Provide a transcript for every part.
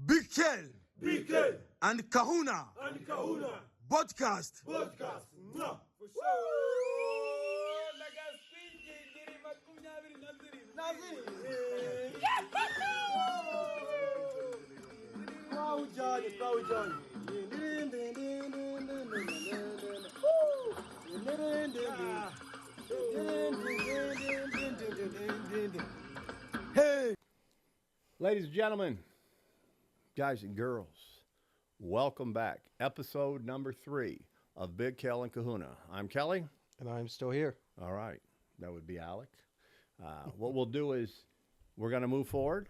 Big Kel Big Kel and Kahuna and Kahuna podcast. podcast. Mwah. For sure. Hey, Ladies and gentlemen, guys and girls, welcome back. Episode number 3 of Big Kel and Kahuna. I'm Kelly. And I'm still here. All right, that would be Alec. What we'll do is we're going to move forward.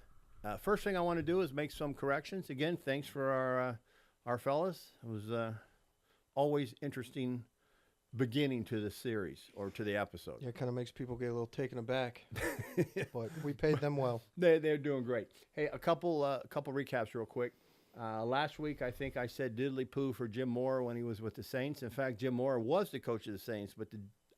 First thing I want to do is make some corrections. Again, thanks for our fellas. It was always interesting beginning to the series or to the episode. Yeah, it kind of makes people get a little taken aback, but we paid them well. They're doing great. Hey, a couple recaps real quick. Last week, I think I said diddly poo for Jim Moore when he was with the Saints. In fact, Jim Moore was the coach of the Saints, but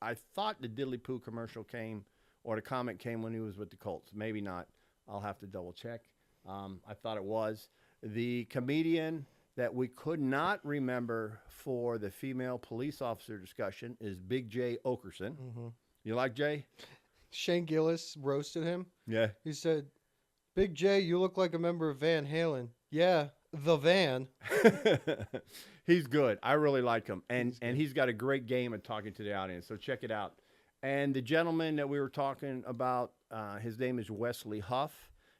I thought the diddly poo commercial came or the comment came when he was with the Colts. Maybe not. I'll have to double check. I thought it was. The comedian that we could not remember for the female police officer discussion is Big J Okerson. Mm-hmm. You like Jay? Shane Gillis roasted him. Yeah. He said, "Big J, you look like a member of Van Halen." Yeah, the Van. He's good. I really like him. And he's got a great game at talking to the audience. So check it out. And the gentleman that we were talking about, his name is Wesley Huff.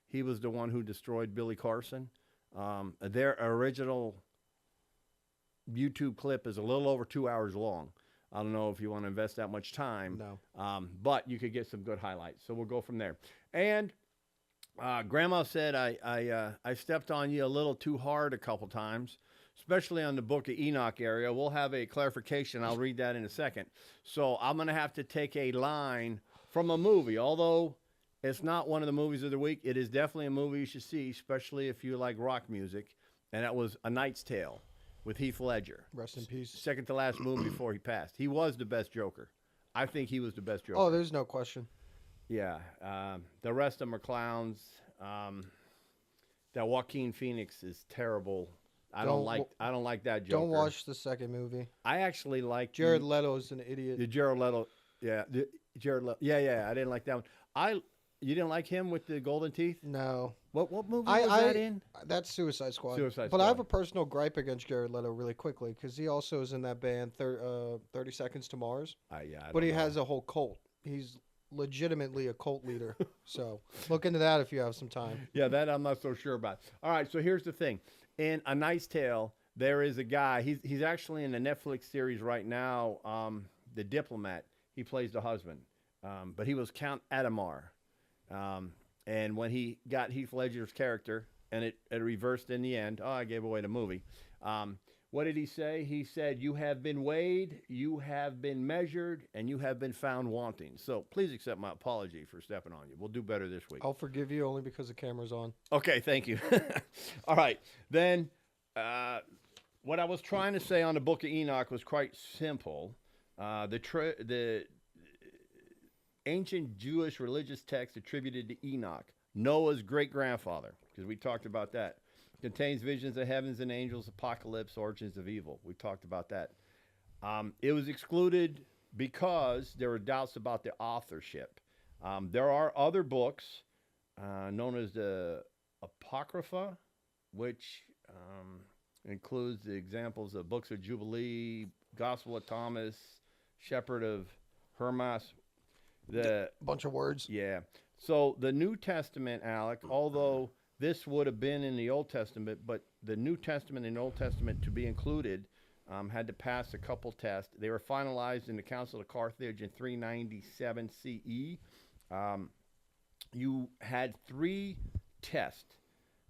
He was the one who destroyed Billy Carson. Their original YouTube clip is a little over 2 hours long. I don't know if you want to invest that much time. No. But you could get some good highlights. So we'll go from there. And Grandma said I stepped on you a little too hard a couple times, especially on the Book of Enoch area. We'll have a clarification. I'll read that in a second. So I'm going to have to take a line from a movie, although it's not one of the movies of the week. It is definitely a movie you should see, especially if you like rock music. And that was A Knight's Tale with Heath Ledger. Rest in peace. Second to last movie before he passed. He was the best Joker. I think he was the best Joker. Oh, there's no question. Yeah. The rest of them are clowns. That Joaquin Phoenix is terrible. I don't like that Joker. Don't watch the second movie. I actually like Jared Leto's an idiot. The Jared Leto. Yeah. Jared Leto. Yeah. I didn't like that one. You didn't like him with the golden teeth? No. What movie was that in? That's Suicide Squad. Suicide But Squad. I have a personal gripe against Jared Leto really quickly because he also is in that band 30 Seconds to Mars. Yeah. But he has a whole cult. He's legitimately a cult leader. So look into that if you have some time. Yeah, that I'm not so sure about. All right, so here's the thing. In A Knight's Tale, there is a guy. He's actually in a Netflix series right now, The Diplomat. He plays the husband. But he was Count Adamar. And when he got Heath Ledger's character, and it reversed in the end. Oh, I gave away the movie. What did he say? He said, "You have been weighed, you have been measured, and you have been found wanting." So please accept my apology for stepping on you. We'll do better this week. I'll forgive you only because the camera's on. Okay, thank you. All right. Then what I was trying to say on the Book of Enoch was quite simple. The ancient Jewish religious text attributed to Enoch, Noah's great-grandfather, because we talked about that, contains visions of heavens and angels, apocalypse, origins of evil. We talked about that. It was excluded because there were doubts about the authorship. There are other books known as the Apocrypha, which includes the examples of books of Jubilee, Gospel of Thomas, Shepherd of Hermas. Bunch of words. Yeah. So the New Testament, Alec, although this would have been in the Old Testament, but the New Testament and Old Testament to be included had to pass a couple tests. They were finalized in the Council of Carthage in 397 CE. You had 3 tests.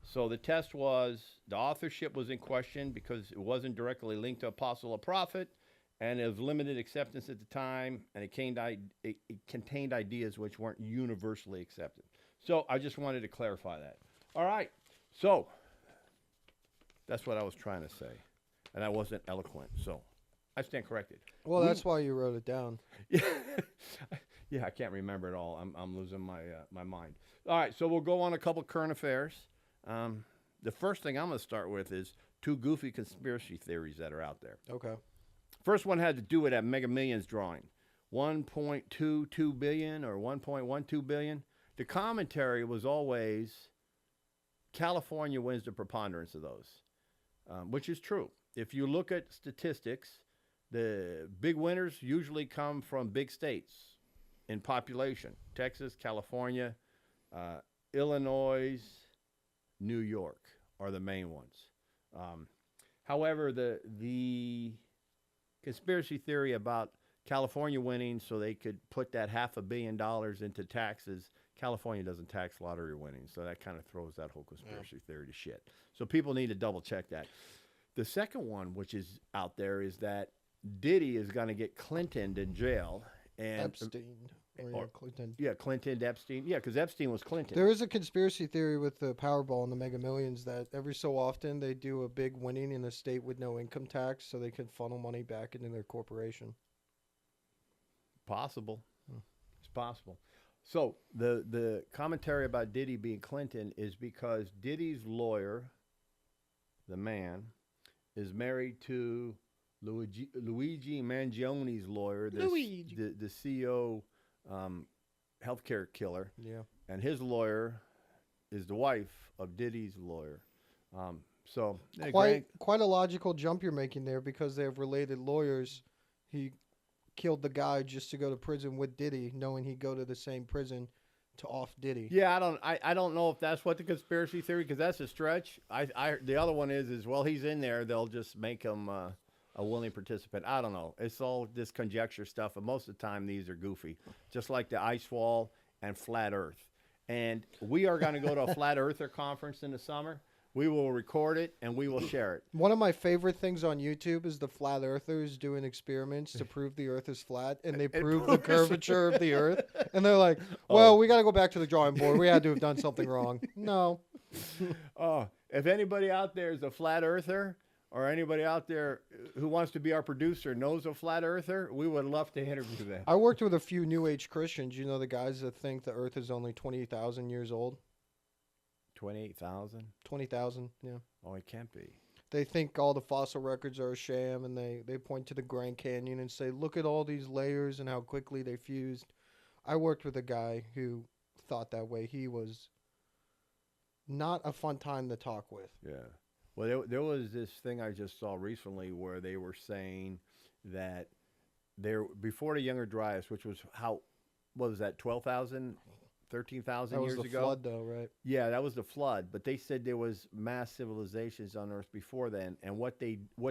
So the test was the authorship was in question because it wasn't directly linked to apostle or prophet, and it was limited acceptance at the time, and it contained ideas which weren't universally accepted. So I just wanted to clarify that. All right. So that's what I was trying to say, and I wasn't eloquent. So I stand corrected. Well, that's why you wrote it down. Yeah, I can't remember it all. I'm losing my mind. All right, so we'll go on a couple current affairs. The first thing I'm going to start with is two goofy conspiracy theories that are out there. Okay. First one had to do with that Mega Millions drawing, 1.22 billion or 1.12 billion. The commentary was always California wins the preponderance of those, which is true. If you look at statistics, the big winners usually come from big states in population: Texas, California, Illinois, New York are the main ones. However, the conspiracy theory about California winning so they could put that $500 million into taxes. California doesn't tax lottery winnings, so that kind of throws that whole conspiracy theory to shit. So people need to double check that. The second one, which is out there, is that Diddy is going to get Clinton in jail. And Epstein. Or Clinton. Yeah, Clinton, Epstein. Yeah, because Epstein was Clinton. There is a conspiracy theory with the Powerball and the Mega Millions that every so often they do a big winning in a state with no income tax so they can funnel money back into their corporation. Possible. It's possible. So the commentary about Diddy being Clinton is because Diddy's lawyer, the man, is married to Luigi Mangioni's lawyer, the CEO healthcare killer. Yeah. And his lawyer is the wife of Diddy's lawyer. So quite a logical jump you're making there because they have related lawyers. He killed the guy just to go to prison with Diddy, knowing he'd go to the same prison to off Diddy. Yeah, I don't know if that's what the conspiracy theory, because that's a stretch. The other one is well, he's in there, they'll just make him a willing participant. I don't know. It's all this conjecture stuff, and most of the time these are goofy, just like the ice wall and flat Earth. And we are going to go to a flat earther conference in the summer. We will record it and we will share it. One of my favorite things on YouTube is the flat earthers doing experiments to prove the earth is flat, and they prove the curvature of the earth. And they're like, well, we got to go back to the drawing board. We had to have done something wrong. No. If anybody out there is a flat earther, or anybody out there who wants to be our producer knows a flat earther, we would love to interview them. I worked with a few New Age Christians. You know the guys that think the earth is only 20,000 years old? 28,000? 20,000, yeah. Oh, it can't be. They think all the fossil records are a sham, and they point to the Grand Canyon and say, look at all these layers and how quickly they fused. I worked with a guy who thought that way. He was not a fun time to talk with. Yeah. Well, there was this thing I just saw recently where they were saying that before the Younger Dryas, which was what was that, 12,000, 13,000 years ago? That was the flood, though, right? Yeah, that was the flood. But they said there was mass civilizations on Earth before then. And what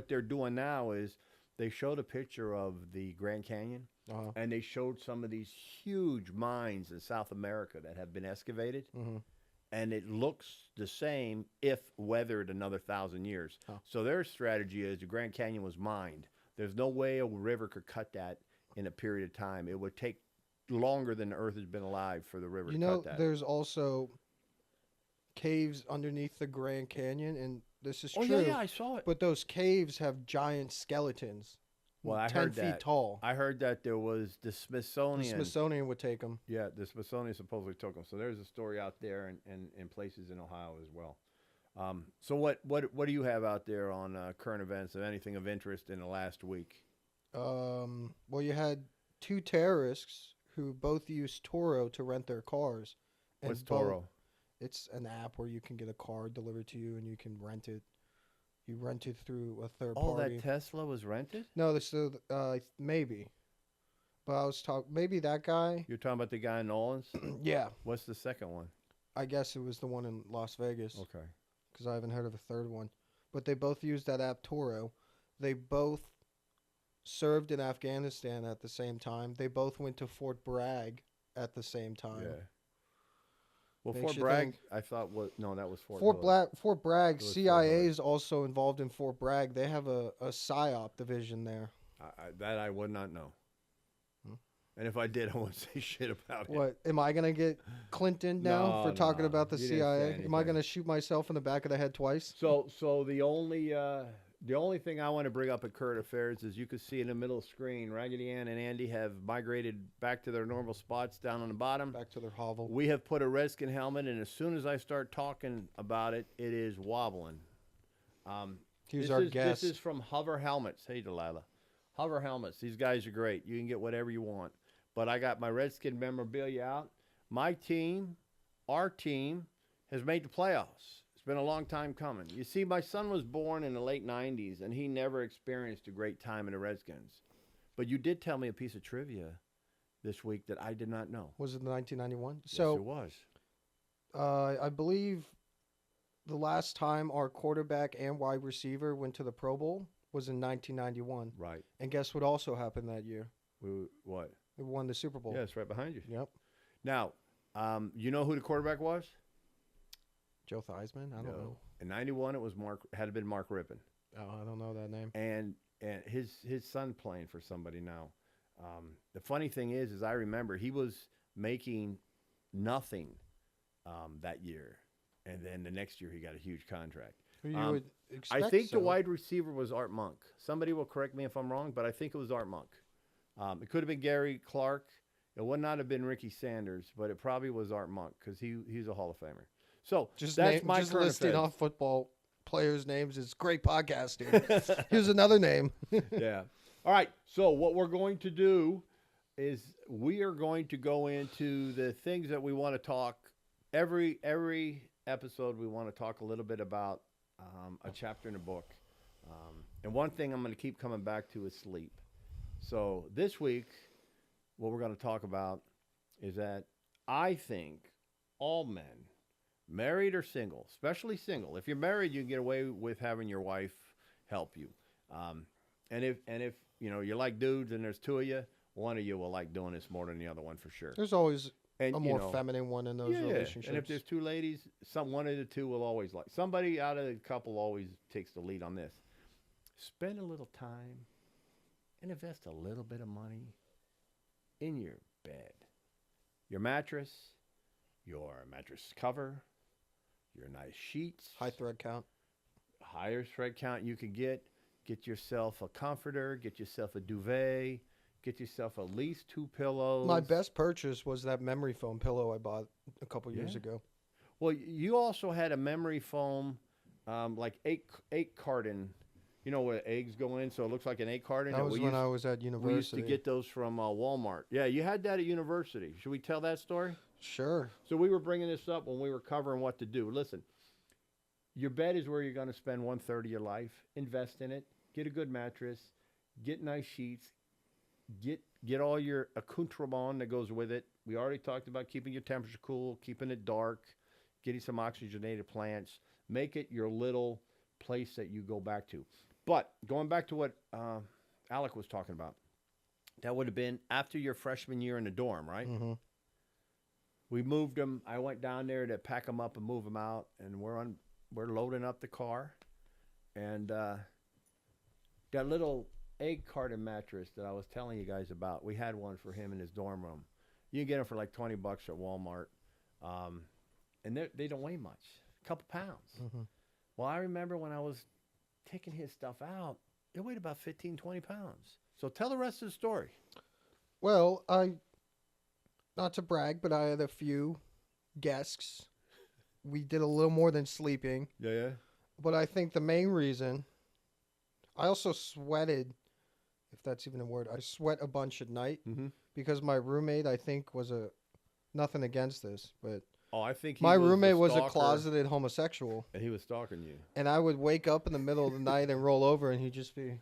they're doing now is they showed a picture of the Grand Canyon, and they showed some of these huge mines in South America that have been excavated. Mm-hmm. And it looks the same if weathered another 1,000 years. Oh. So their strategy is the Grand Canyon was mined. There's no way a river could cut that in a period of time. It would take longer than the Earth has been alive for the river to cut that. There's also caves underneath the Grand Canyon, and this is true. Yeah, I saw it. But those caves have giant skeletons. Well, I 10 heard feet that. Tall. I heard that there was the Smithsonian. The Smithsonian would take them. Yeah, the Smithsonian supposedly took them. So there's a story out there and in places in Ohio as well. So what do you have out there on current events of anything of interest in the last week? Well, you had two terrorists who both used Toro to rent their cars. What's Toro? It's an app where you can get a car delivered to you and you can rent it. You rent it through a third party. Oh, that Tesla was rented? No, maybe. But I was maybe that guy. You're talking about the guy in Nolans? Yeah. What's the second one? I guess it was the one in Las Vegas. Okay. Because I haven't heard of a third one. But they both used that app Toro. They both served in Afghanistan at the same time. They both went to Fort Bragg at the same time. Yeah. Well, Fort Bragg, I thought that was Fort Bragg. CIA is also involved in Fort Bragg. They have a PSYOP division there. That I would not know. And if I did, I wouldn't say shit about it. What, am I going to get Clinton now for talking about the CIA? Am I going to shoot myself in the back of the head twice? So the only The only thing I want to bring up at current affairs is you can see in the middle screen, Raggedy Ann and Andy have migrated back to their normal spots down on the bottom. Back to their hovel. We have put a Redskin helmet, and as soon as I start talking about it, it is wobbling. Here's our guest. This is from Hover Helmets. Hey, Delilah. Hover Helmets. These guys are great. You can get whatever you want. But I got my Redskin memorabilia out. My team, our team, has made the playoffs. It's been a long time coming. You see, my son was born in the late 90s, and he never experienced a great time in the Redskins. But you did tell me a piece of trivia this week that I did not know. Was it 1991? Yes, So it was. I believe the last time our quarterback and wide receiver went to the Pro Bowl was in 1991. Right. And guess what also happened that year? What? We won the Super Bowl. Yeah, it's right behind you. Yep. Now, you know who the quarterback was? Joe Theismann? I don't know. In 91, it was had been Mark Rippon. Oh, I don't know that name. And his son playing for somebody now. The funny thing is I remember he was making nothing that year, and then the next year he got a huge contract. Who you would expect I think so. the wide receiver was Art Monk. Somebody will correct me if I'm wrong, but I think it was Art Monk. It could have been Gary Clark. It would not have been Ricky Sanders, but it probably was Art Monk because he's a Hall of Famer. So Just that's my just current listing affairs. off football players' names is great podcasting. Here's another name. Yeah. All right. So what we're going to do is we are going to go into the things that we want to talk. Every episode we want to talk a little bit about a chapter in a book. And one thing I'm going to keep coming back to is sleep. So this week, what we're going to talk about is that I think all men, married or single, especially single. If you're married, you can get away with having your wife help you. And if you like dudes and there's two of you, one of you will like doing this more than the other one for sure. There's always And, a more feminine one in those relationships. And if there's two ladies, one of the two will always like. Somebody out of the couple always takes the lead on this. Spend a little time and invest a little bit of money in your bed. Your mattress cover, your nice sheets. high thread count. Higher thread count you can get. Get yourself a comforter. Get yourself a duvet. Get yourself at least 2 pillows. My best purchase was that memory foam pillow I bought a couple years ago. Well, you also had a memory foam, like egg carton. You know where eggs go in, so it looks like an egg carton. That was when I was at university. We used to get those from Walmart. Yeah, you had that at university. Should we tell that story? Sure. So we were bringing this up when we were covering what to do. Listen, your bed is where you're going to spend 1/3 of your life. Invest in it. Get a good mattress. Get nice sheets. Get all your accoutrement that goes with it. We already talked about keeping your temperature cool, keeping it dark, getting some oxygenated plants. Make it your little place that you go back to. But going back to what Alec was talking about, that would have been after your freshman year in the dorm, right? Mm-hmm. We moved them. I went down there to pack them up and move them out, and we're loading up the car, and that little egg carton mattress that I was telling you guys about, we had one for him in his dorm room. You can get them for like $20 at Walmart, and they don't weigh much, a couple pounds. Mm-hmm. Well, I remember when I was taking his stuff out, it weighed about 15, 20 pounds. So tell the rest of the story. Well, not to brag, but I had a few guests. We did a little more than sleeping. Yeah. But I think the main reason, I also sweated, if that's even a word. I sweat a bunch at night because my roommate, I think, was nothing against this, but I think my roommate was a closeted homosexual. And he was stalking you. And I would wake up in the middle of the night and roll over, and he'd just be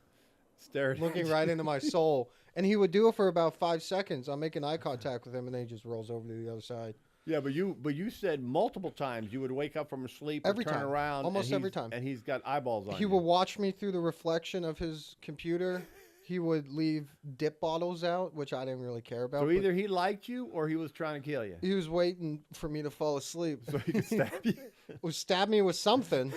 looking right into my soul. And he would do it for about 5 seconds. I'm making eye contact with him, and then he just rolls over to the other side. Yeah, but you said multiple times you would wake up from sleep every and turn time. around. Almost every time. And he's got eyeballs on you. He would watch me through the reflection of his computer. He would leave dip bottles out, which I didn't really care about. So either he liked you or he was trying to kill you. He was waiting for me to fall asleep. So he could stab you? Stab me with something.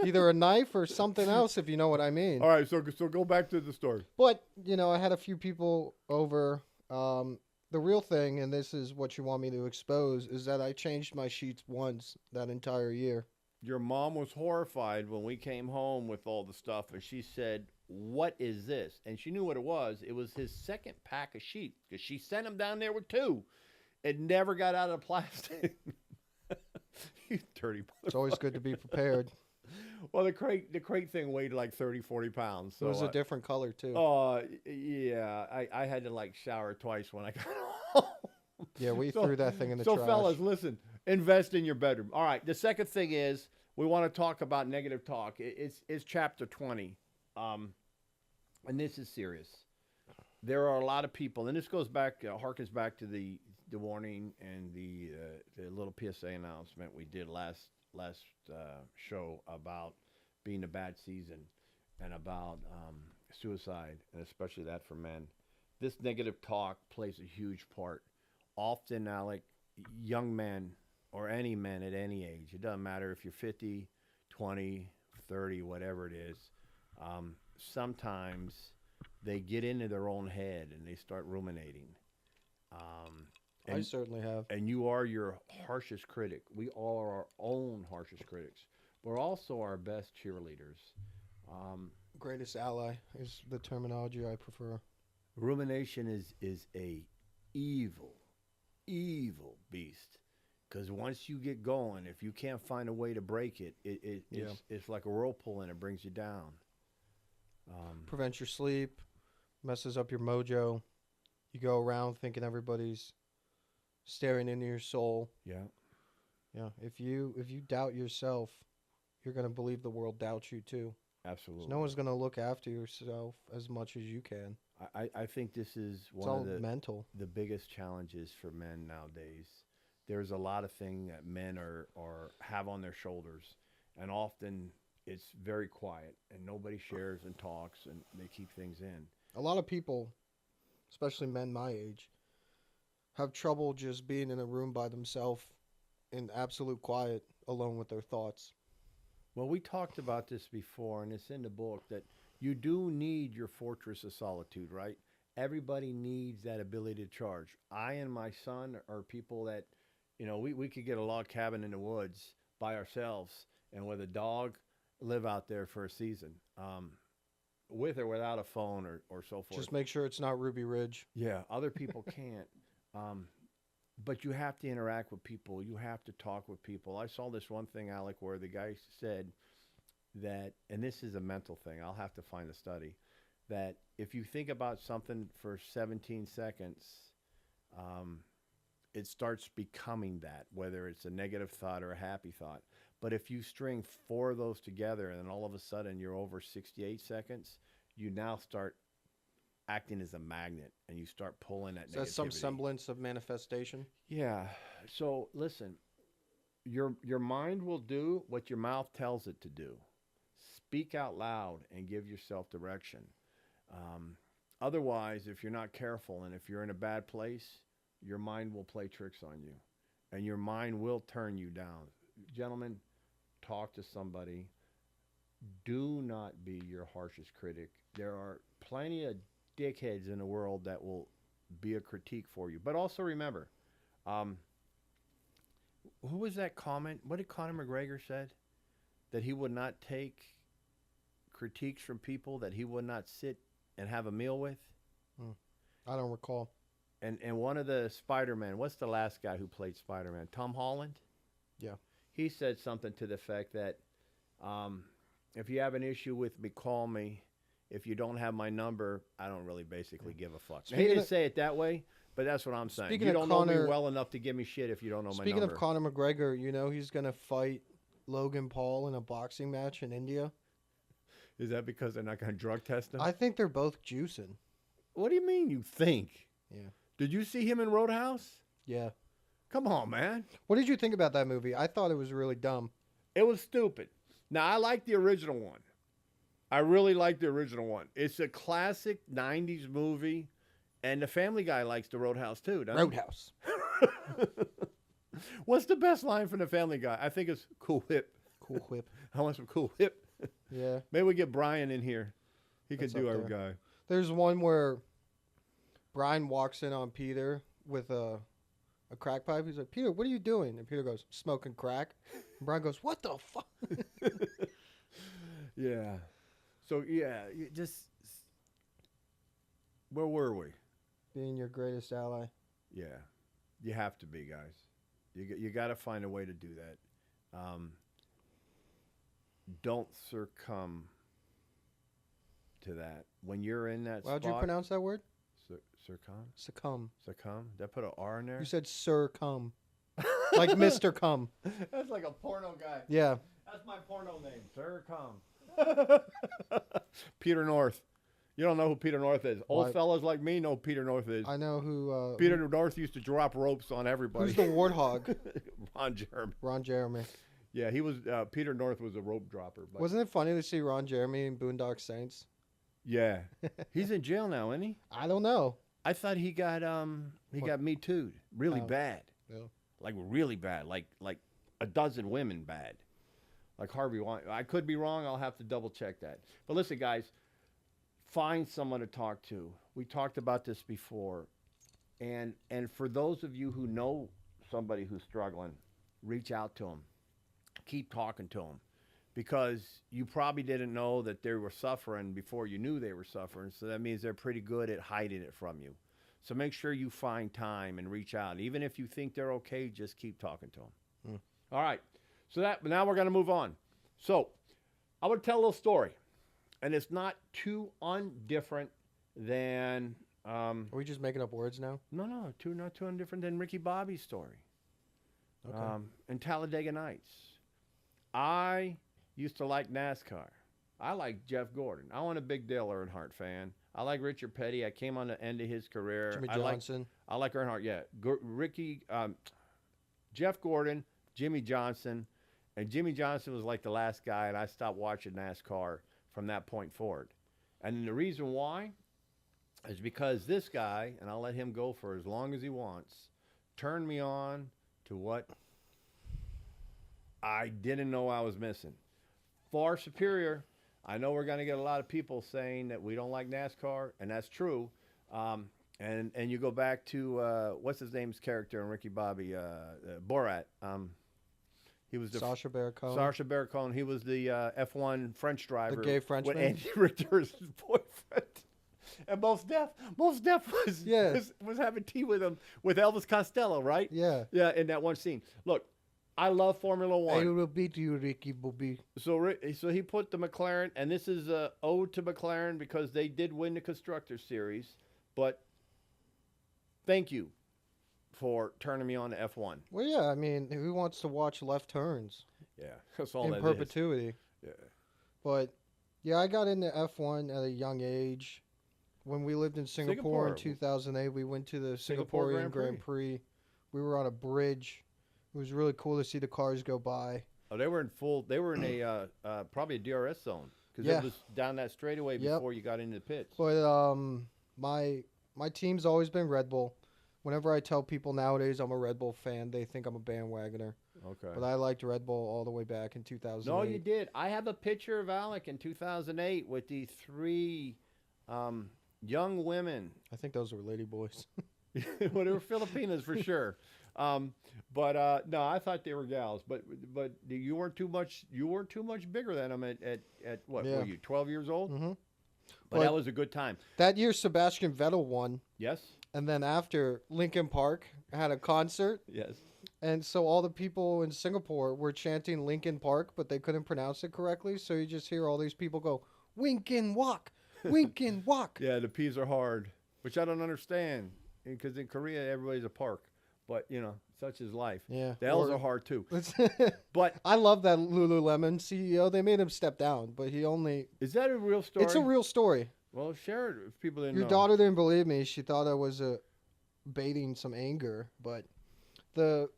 Either a knife or something else, if you know what I mean. All right, so go back to the story. But, I had a few people over. The real thing, and this is what you want me to expose, is that I changed my sheets once that entire year. your mom was horrified when we came home with all the stuff, and she said, "What is this?" And she knew what it was. It was his second pack of sheets because she sent him down there with 2. It never got out of the plastic. You dirty motherfucker. It's always good to be prepared. Well, the crate thing weighed like 30, 40 pounds. So It was a different color too. Yeah, I had to like shower twice when I got home. Yeah, we threw that thing in the so trash. fellas, listen, invest in your bedroom. All right, the second thing is we want to talk about negative talk. It's chapter 20, and this is serious. There are a lot of people, and this goes back, harkens back to the warning and the little PSA announcement we did last show about being a bad season and about suicide, and especially that for men. This negative talk plays a huge part. Often, Alec, young men or any men at any age, it doesn't matter if you're 50, 20, 30, whatever it is, sometimes they get into their own head and they start ruminating. I certainly have. And you are your harshest critic. We all are our own harshest critics. We're also our best cheerleaders. Greatest ally is the terminology I prefer. Rumination is a evil beast. Because once you get going, if you can't find a way to break it, it's like a whirlpool and it brings you down. Prevents your sleep, messes up your mojo. You go around thinking everybody's staring into your soul. Yeah. Yeah. If you doubt yourself, you're gonna believe the world doubts you too. Absolutely. So no one's gonna look after yourself as much as you can. I think this is It's one all of the biggest challenges for men nowadays. There's a lot of things that men have on their shoulders, and often it's very quiet, and nobody shares and talks, and they keep things in. A lot of people, especially men my age, have trouble just being in a room by themselves in absolute quiet, alone with their thoughts. Well, we talked about this before, and it's in the book that you do need your fortress of solitude, right? Everybody needs that ability to charge. I and my son are people that, we could get a log cabin in the woods by ourselves and with a dog live out there for a season, with or without a phone or so forth. Just make sure it's not Ruby Ridge. Yeah, other people can't. But you have to interact with people. You have to talk with people. I saw this one thing, Alec, where the guy said that, and this is a mental thing, I'll have to find the study, that if you think about something for 17 seconds, it starts becoming that, whether it's a negative thought or a happy thought. But if you string 4 of those together and then all of a sudden you're over 68 seconds, you now start acting as a magnet and you start pulling that negativity. So that's some semblance of manifestation. Yeah. So listen, your mind will do what your mouth tells it to do. Speak out loud and give yourself direction. Otherwise, if you're not careful and if you're in a bad place, your mind will play tricks on you and your mind will turn you down. Gentlemen, talk to somebody. Do not be your harshest critic. There are plenty of dickheads in the world that will be a critique for you. But also remember, who was that comment? What did Conor McGregor said? That he would not take critiques from people that he would not sit and have a meal with? I don't recall. And one of the Spider-Man, what's the last guy who played Spider-Man? Tom Holland? Yeah. He said something to the effect that if you have an issue with me, call me. If you don't have my number, I don't really basically give a fuck. Now, he didn't say it that way, but that's what I'm saying. You don't know me well enough to give me shit if you don't know my number. Speaking of Conor McGregor, he's going to fight Logan Paul in a boxing match in India. Is that because they're not going to drug test him? I think they're both juicing. What do you mean you think? Yeah. Did you see him in Roadhouse? Yeah. Come on, man. What did you think about that movie? I thought it was really dumb. It was stupid. Now, I like the original one. I really like the original one. It's a classic 90s movie, and the Family Guy likes the Roadhouse too, doesn't Roadhouse. What's the best line from the Family Guy? I think it's Cool Whip. Cool Whip. I want some Cool Whip. Yeah. Maybe we get Brian in here. He That's could do up our there. guy. There's one where Brian walks in on Peter with a a crack pipe. He's like, Peter, what are you doing? And Peter goes, smoking crack. And Brian goes, what the fuck? Yeah. So yeah, you just where were we? Being your greatest ally. Yeah, you have to be, guys. You got to find a way to do that. Don't succumb to that when you're in that How'd spot. you pronounce that word? Succumb. Succumb. Succumb. Did I put an R in there? You said Sir Cum. Like Mr. Cum. That's like a porno guy. Yeah. That's my porno name, Sir Cum. Peter North. You don't know who Peter North is. Old What? fellas like me know who Peter North is. I know who. Peter North used to drop ropes on everybody. Who's the warthog? Ron Jeremy. Ron Jeremy. Yeah, he was. Peter North was a rope dropper. But Wasn't it funny to see Ron Jeremy in Boondock Saints? yeah, he's in jail now, isn't he? I don't know. I thought he got Me Too'd really Oh. bad. Yeah. Like really bad. Like a dozen women bad. Like Harvey Weinstein. I could be wrong. I'll have to double check that. But listen, guys, find someone to talk to. We talked about this before, and for those of you who know somebody who's struggling, reach out to them. Keep talking to them, because you probably didn't know that they were suffering before you knew they were suffering. So that means they're pretty good at hiding it from you. So make sure you find time and reach out. Even if you think they're okay, just keep talking to them. All right. So now we're going to move on. So I would tell a little story, and it's not too undifferent than Are we just making up words now? not too undifferent than Ricky Bobby's story. Okay. In Talladega Nights. I used to like NASCAR. I like Jeff Gordon. I wasn't a big Dale Earnhardt fan. I like Richard Petty. I came on the end of his career. Jimmy I Johnson. like Earnhardt, yeah. Jeff Gordon, Jimmy Johnson. And Jimmy Johnson was like the last guy, and I stopped watching NASCAR from that point forward. And the reason why is because this guy, and I'll let him go for as long as he wants, turned me on to what I didn't know I was missing. Far superior. I know we're going to get a lot of people saying that we don't like NASCAR, and that's true. And you go back to, what's his name's character in Ricky Bobby? Borat. He was the Sacha Baron Cohen. Sacha Baron Cohen. He was the F1 French driver. The gay Frenchman. With Andy Richter's boyfriend. And Mos Def was having tea with him, with Elvis Costello, right? Yeah. Yeah, in that one scene. Look, I love Formula One. I will beat you, Ricky Bobby. So he put the McLaren, and this is a ode to McLaren because they did win the Constructors Series. But thank you for turning me on to F1. Well, yeah, I mean, who wants to watch left turns Yeah, that's all in that perpetuity? is. But, yeah, I got into F1 at a young age. When we lived in Singapore in 2008, we went to the Singapore Singaporean Grand Prix. We were on a bridge. It was really cool to see the cars go by. Oh, they were in a probably a DRS zone because Yeah. it was down that straightaway Yep. before you got into the pits. But my team's always been Red Bull. Whenever I tell people nowadays I'm a Red Bull fan, they think I'm a bandwagoner. Okay. But I liked Red Bull all the way back in 2008. No, you did. I have a picture of Alec in 2008 with the three young women. I think those were lady boys. Well, they were Filipinas for sure. But no, I thought they were gals. But you weren't too much. You weren't too much bigger than them at what Yeah. were you? 12 years old. Mm-hmm. But that was a good time. That year, Sebastian Vettel won. Yes. And then after, Linkin Park had a concert. Yes. And so all the people in Singapore were chanting Linkin Park, but they couldn't pronounce it correctly. So you just hear all these people go, wink and walk, wink and walk. Yeah, the P's are hard, which I don't understand. Because in Korea, everybody's a park. But, such is life. Yeah. The L's are hard, too. But But I love that Lululemon CEO. They made him step down, but he only... is that a real story? It's a real story. Well, share it if people didn't Your know. daughter didn't believe me. She thought I was baiting some anger. But the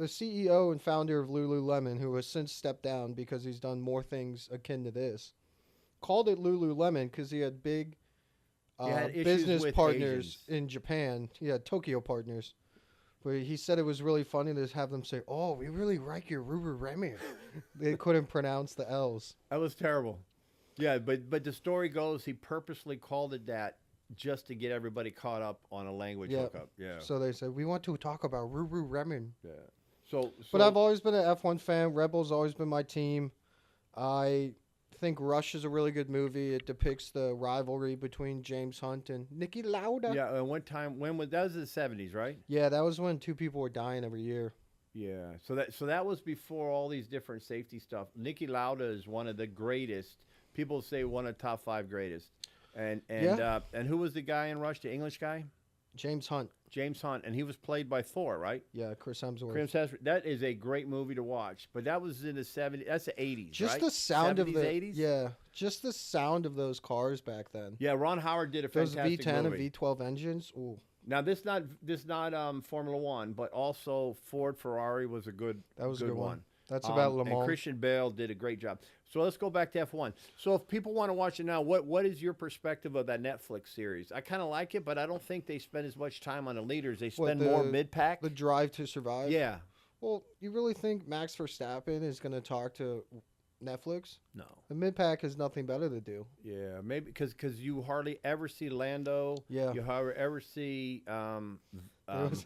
CEO and founder of Lululemon, who has since stepped down because he's done more things akin to this, called it Lululemon because he had big He had issues business with partners Asians. in Japan. He had Tokyo partners. But he said it was really funny to have them say, "Oh, we really like your Lululemon." They couldn't pronounce the L's. That was terrible. Yeah, but the story goes he purposely called it that just to get everybody caught up on a language Yeah. hookup. Yeah. So they said, we want to talk about Ruru Remen. Yeah. So, But I've always been an F1 fan. Rebel's always been my team. I think Rush is a really good movie. It depicts the rivalry between James Hunt and Niki Lauda. yeah. And when was that? Was the 70s, right? Yeah, that was when 2 people were dying every year. Yeah. So that was before all these different safety stuff. Niki Lauda is one of the greatest. People say one of the top 5 greatest. And who was the guy in Rush? The English guy? James Hunt. James Hunt, and he was played by Thor, right? Yeah, Chris Hemsworth. Chris Hemsworth. That is a great movie to watch. But that was in the 70s. That's the 80s, Just right? the sound 70s, of the 80s? Yeah, just the sound of those cars back then. Yeah, Ron Howard did a Those fantastic V10 movie. and V12 engines. Ooh, Now this not Formula One, but also Ford Ferrari was a good that was a good one. That's Um, about Le and Mans. Christian Bale did a great job. So let's go back to F1. So if people want to watch it now, what is your perspective of that Netflix series? I kind of like it, but I don't think they spend as much time on the leaders. They spend more mid-pack. The Drive to Survive. Yeah. Well, you really think Max Verstappen is going to talk to Netflix? No. The mid-pack has nothing better to do. Yeah, maybe because you hardly ever see Lando. Yeah. You hardly ever see There was,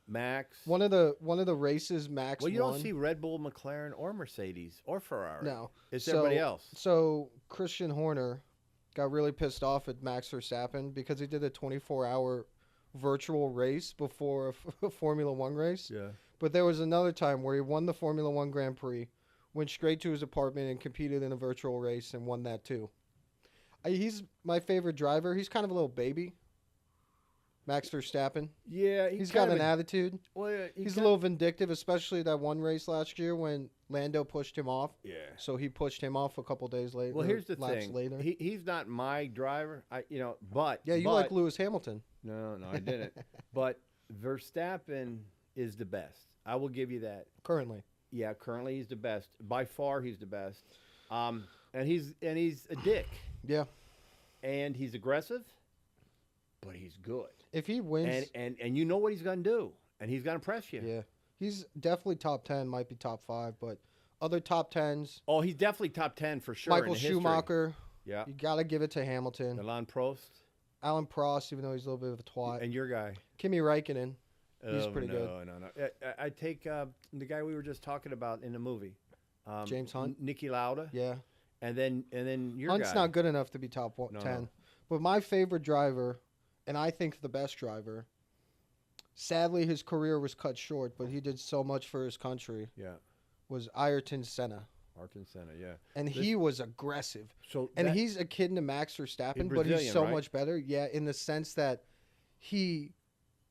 Max. one of the races Max Well, you won. don't see Red Bull, McLaren, or Mercedes, or Ferrari. No. It's So- everybody else. So Christian Horner got really pissed off at Max Verstappen because he did a 24-hour virtual race before a Formula One race. Yeah. But there was another time where he won the Formula One Grand Prix, went straight to his apartment and competed in a virtual race and won that too. He's my favorite driver. He's kind of a little baby. Max Verstappen. Yeah, He's got an attitude. Well, yeah, He's a little vindictive, especially that one race last year when Lando pushed him off. Yeah. So he pushed him off a couple days later. Well, here's the laps thing. Later. He's not my driver. But Yeah, you like Lewis Hamilton. No, I didn't. But Verstappen is the best. I will give you that. Currently. Yeah, currently he's the best. By far, he's the best. And he's a dick. Yeah. And he's aggressive, but he's good. If he wins. And you know what he's going to do, and he's going to press you. Yeah. He's definitely top 10, might be top 5, but other top 10s. Oh, he's definitely top 10 for sure. Michael in history. Schumacher. Yeah. You got to give it to Hamilton. Alain Prost. Alan Prost, even though he's a little bit of a twat. And your guy. Kimi Räikkönen. He's pretty good. No. I take the guy we were just talking about in the movie. James Hunt. Niki Lauda. Yeah. And then your Hunt's guy. not good enough to be top 10. No. But my favorite driver, and I think the best driver, sadly his career was cut short, but he did so much for his country, Yeah. was Ayrton Senna. Ayrton Senna, yeah. And he was aggressive. So And he's akin to Max Verstappen, but he's Brazilian, so right? much better. Yeah, in the sense that he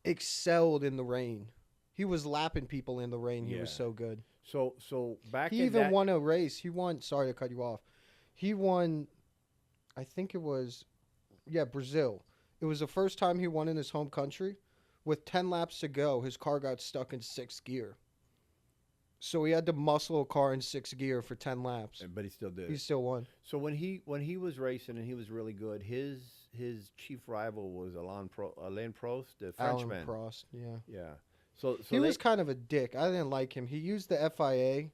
excelled in the rain. He was lapping people in the rain. He was Yeah. so good. So back He in even that, won a race. He won. Sorry to cut you off. He won. I think it was, Brazil. It was the first time he won in his home country. With 10 laps to go, his car got stuck in 6th gear. So he had to muscle a car in 6th gear for 10 laps. but he still did. He still won. So when he was racing and he was really good, his chief rival was Alain Prost, the Frenchman. Alan Prost. Yeah. Yeah. So He was kind of a dick. I didn't like him. He used the FIA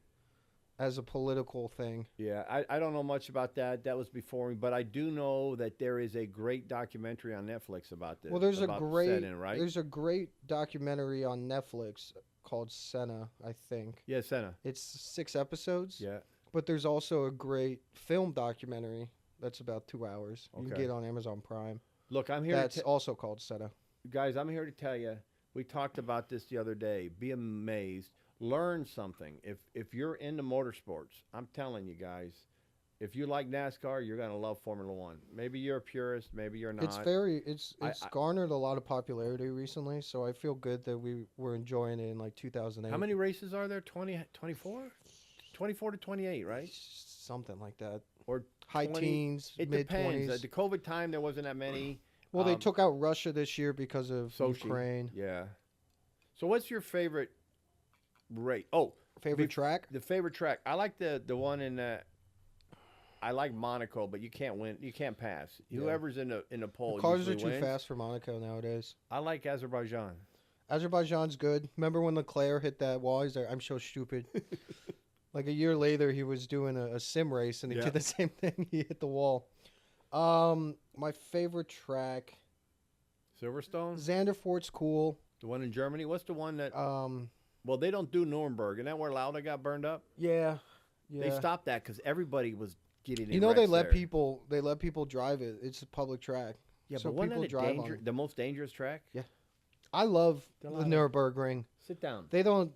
as a political thing. Yeah, I don't know much about that. That was before me, but I do know that there is a great documentary on Netflix about this. Well, there's about Senna, right? there's a great documentary on Netflix called Senna, I think. Yeah, Senna. It's 6 episodes. Yeah. But there's also a great film documentary that's about 2 hours. You can Okay. get it on Amazon Prime. Look, I'm here. That's also called Senna. Guys, I'm here to tell you. We talked about this the other day. Be amazed. Learn something. If you're into motorsports, I'm telling you guys, if you like NASCAR, you're gonna love Formula One. Maybe you're a purist. Maybe you're not. It's garnered a lot of popularity recently, so I feel good that we were enjoying it in like 2008. How many races are there? 20, 24? 24 to 28, right? Something like that. Or High 20 teens, It mid depends. 20s. At the COVID time, there wasn't that many. Well, they took out Russia this year because of Sochi. Ukraine. Yeah. So what's your favorite race? Oh, Favorite track? the favorite track. I like the one in I like Monaco, but you can't win. You can't pass. Yeah. Whoever's in the pole. The cars are usually too wins. fast for Monaco nowadays. I like Azerbaijan. Azerbaijan's good. Remember when Leclerc hit that wall? He's like, I'm so stupid. Like a year later, he was doing a sim race, and he Yeah. did the same thing. He hit the wall. My favorite track, Silverstone, Zanderfort's cool. the one in Germany. What's the one that? Um, Well, they don't do Nuremberg, and that where Lauda got burned up. yeah, They yeah. stopped that because everybody was getting. You in know they wrecks let there. people drive it. It's a public track. Yeah, so but wasn't people that drive on it. the most dangerous track? Yeah. I love They're the allowed- Nürburgring. Sit down. They don't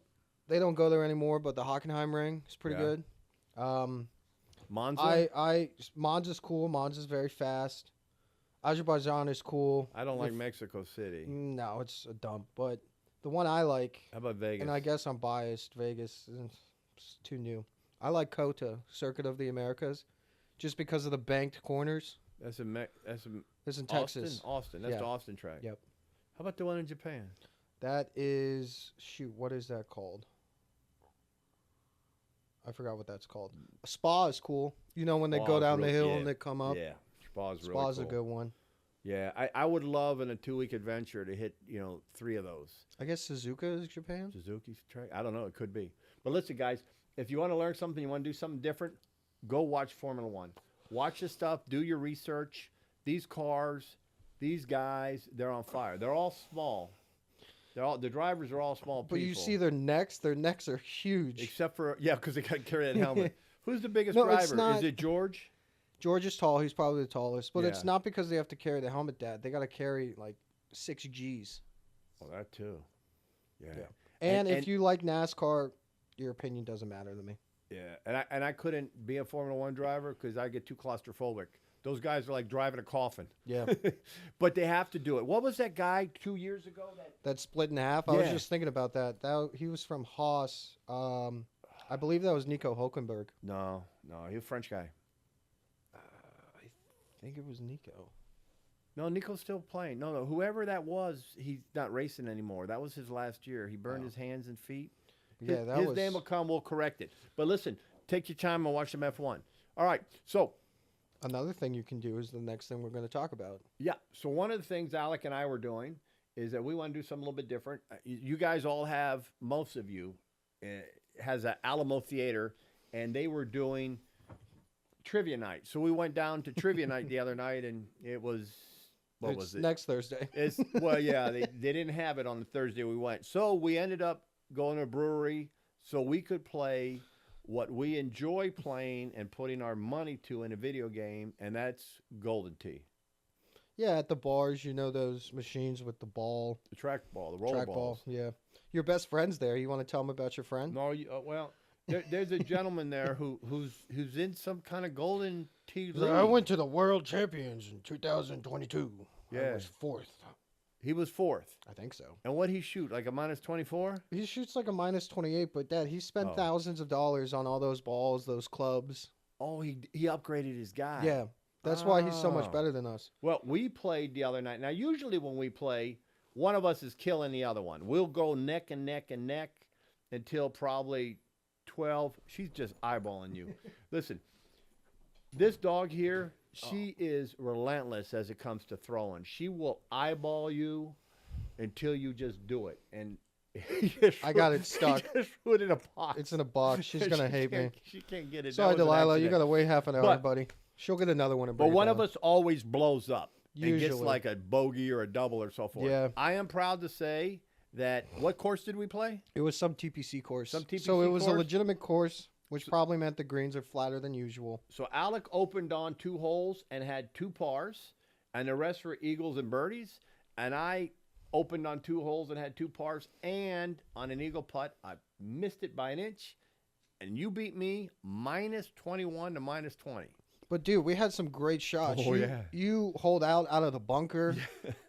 go there anymore, but the Hockenheim ring is pretty Yeah. good. Monza. Monza's cool. Monza's very fast. Azerbaijan is cool. I don't like If- Mexico City. No, it's a dump. But the one I like, How about Vegas? and I guess I'm biased, Vegas is too new. I like COTA, Circuit of the Americas, just because of the banked corners. That's It's in Austin. Texas. Austin. That's Yeah. the Austin track. Yep. How about the one in Japan? That is what is that called? I forgot what that's called. Spa is cool. You know when they go Spa's down the real- hill yeah. and they come up. Yeah, Spa's really Spa's cool. a good one. Yeah, I would love in a 2-week adventure to hit 3 of those. I guess Suzuka is Japan. Suzuki's track. I don't know. It could be. But listen, guys, if you want to learn something, you want to do something different, go watch Formula One. Watch this stuff. Do your research. These cars, these guys, they're on fire. They're all small. The drivers are all small people. But you see their necks. Their necks are huge. Except for, because they got to carry that helmet. Who's the biggest No, it's driver? not- Is it George? George is tall. He's probably the tallest. But it's Yeah. not because they have to carry the helmet, Dad. They got to carry like 6 Gs. Well, that too. Yeah. Yeah. And if and- you like NASCAR, your opinion doesn't matter to me. Yeah. And I couldn't be a Formula One driver because I get too claustrophobic. Those guys are like driving a coffin. Yeah. But they have to do it. What was that guy 2 years ago? That split in half. I was Yeah. just thinking about that. He was from Haas. I believe that was Nico Hulkenberg. No, he's a French guy. I think it was Nico. No, Nico's still playing. No, whoever that was, he's not racing anymore. That was his last year. He burned his hands and feet. Yeah, that his was. name will come. We'll correct it. But listen, take your time and watch some F1. All right. So, Another thing you can do is the next thing we're going to talk about. yeah. So one of the things Alec and I were doing is that we want to do something a little bit different. You guys all have, most of you, has an Alamo Theater, and they were doing trivia night. So we went down to trivia night the other night, and it was, what It's was it? next Thursday. They didn't have it on the Thursday we went. So we ended up going to a brewery so we could play what we enjoy playing and putting our money to in a video game, and that's Golden Tee. Yeah, at the bars, you know those machines with the ball, The track ball, the roller track balls. ball. Yeah, your best friend's there. You want to tell them about your friend? No, there's a gentleman there who's in some kind of Golden Tee league. I went to the World Champions in 2022. Yeah. I was fourth. He was fourth. I think so. And what'd he shoot? Like a -24? He shoots like a -28, but Dad, he spent Oh. thousands of dollars on all those balls, those clubs. Oh, he upgraded his guy. Yeah, that's why he's so much Oh. better than us. Well, we played the other night. Now, usually when we play, one of us is killing the other one. We'll go neck and neck and neck until probably 12. She's just eyeballing you. Listen, this dog here, she is relentless as it comes to throwing. She will eyeball you until you just do it. And I got it stuck. He just put it in a box. It's in a box. She's gonna hate me. She can't get it. Sorry, That was an Delilah. You accident. gotta wait half an hour, But- buddy. She'll get another one. And But bring it one of down. us always blows up and gets Usually. like a bogey or a double or so forth. Yeah. I am proud to say that. What course did we play? It was some TPC course. Some TPC so it was a course? legitimate course, which probably meant the greens are flatter than usual. So Alec opened on 2 holes and had 2 pars, and the rest were eagles and birdies. And I opened on 2 holes and had 2 pars, and on an eagle putt, I missed it by an inch. And you beat me -21 to -20. But dude, we had some great shots. Oh, you, yeah. you hold out of the bunker.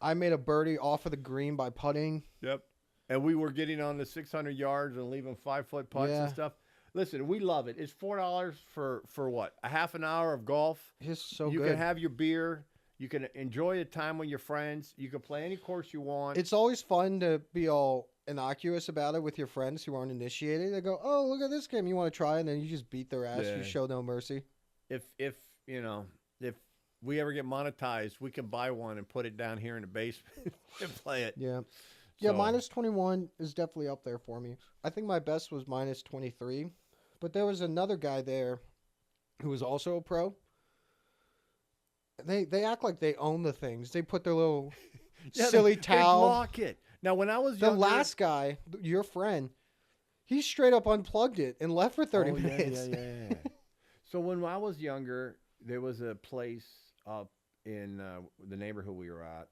I made a birdie off of the green by putting. Yep. And we were getting on the 600 yards and leaving 5-foot putts Yeah. and stuff. Listen, we love it. It's $4 for what? A half an hour of golf. It's so You good. can have your beer. You can enjoy the time with your friends. You can play any course you want. It's always fun to be all innocuous about it with your friends who aren't initiated. They go, "Oh, look at this game. You want to try?" And then you just beat their ass. Yeah. You show no mercy. if if we ever get monetized, we can buy one and put it down here in the basement and play it. Yeah. Yeah, So- -21 is definitely up there for me. I think my best was -23. But there was another guy there who was also a pro. They act like they own the things. They put their little Yeah, silly they towel. block it. Now, when I was The younger, last guy, your friend, he straight up unplugged it and left for 30 Oh, yeah, minutes. yeah. So when I was younger, there was a place up in the neighborhood we were at.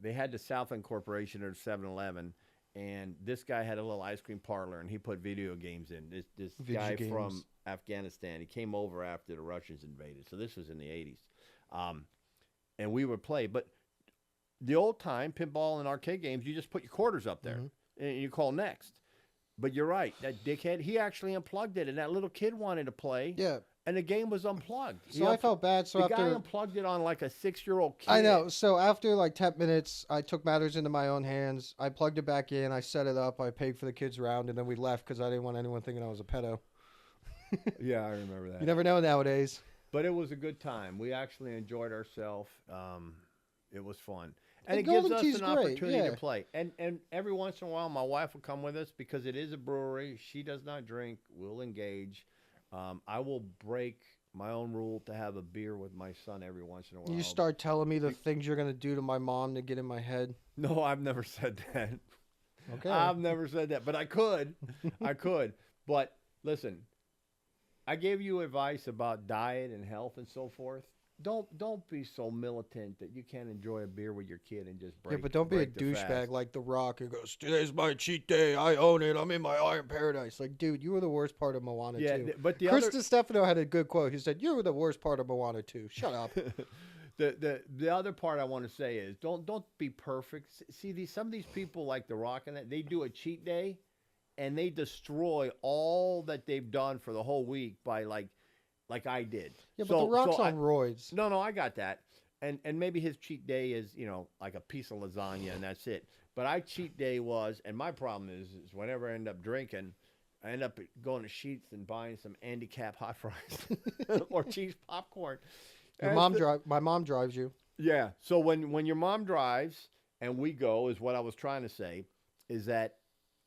They had the Southland Corporation or 7-Eleven, and this guy had a little ice cream parlor, and he put video games in. This Video guy games. from Afghanistan, he came over after the Russians invaded. So this was in the 80s. And we would play. But the old time pinball and arcade games, you just put your quarters up there, and you call next. But you're right. That dickhead, he actually unplugged it, and that little kid wanted to play. Yeah. And the game was unplugged. So I felt bad. So the after guy unplugged it on like a 6-year-old kid. I know. So after like 10 minutes, I took matters into my own hands. I plugged it back in. I set it up. I paid for the kids' round, and then we left because I didn't want anyone thinking I was a pedo. Yeah, I remember that. You never know nowadays. But it was a good time. We actually enjoyed ourselves. It was fun. And The it gives Golden us Tea's an great, opportunity yeah. to play. And every once in a while, my wife will come with us because it is a brewery. She does not drink. We'll engage. I will break my own rule to have a beer with my son every once in a while. You start telling me the things you're going to do to my mom to get in my head. No, I've never said that. Okay. I've never said that, but I could. I could. But listen, I gave you advice about diet and health and so forth. Don't be so militant that you can't enjoy a beer with your kid and just break. Yeah, but don't be a break the douchebag fast. like The Rock who goes, "Today's my cheat day. I own it. I'm in my iron paradise." Like, dude, you were the worst part of Moana Yeah, too. but the Chris other Stefano had a good quote. He said, "You were the worst part of Moana too." Shut up. the other part I want to say is don't be perfect. See some of these people like The Rock and that they do a cheat day, and they destroy all that they've done for the whole week by like I did. Yeah, but The Rock's on roids. No, I got that. And maybe his cheat day is, like a piece of lasagna and that's it. But I cheat day was, and my problem is whenever I end up drinking, I end up going to Sheetz and buying some handicap hot fries or cheese popcorn. My mom drives you. Yeah. So when your mom drives and we go, is what I was trying to say, is that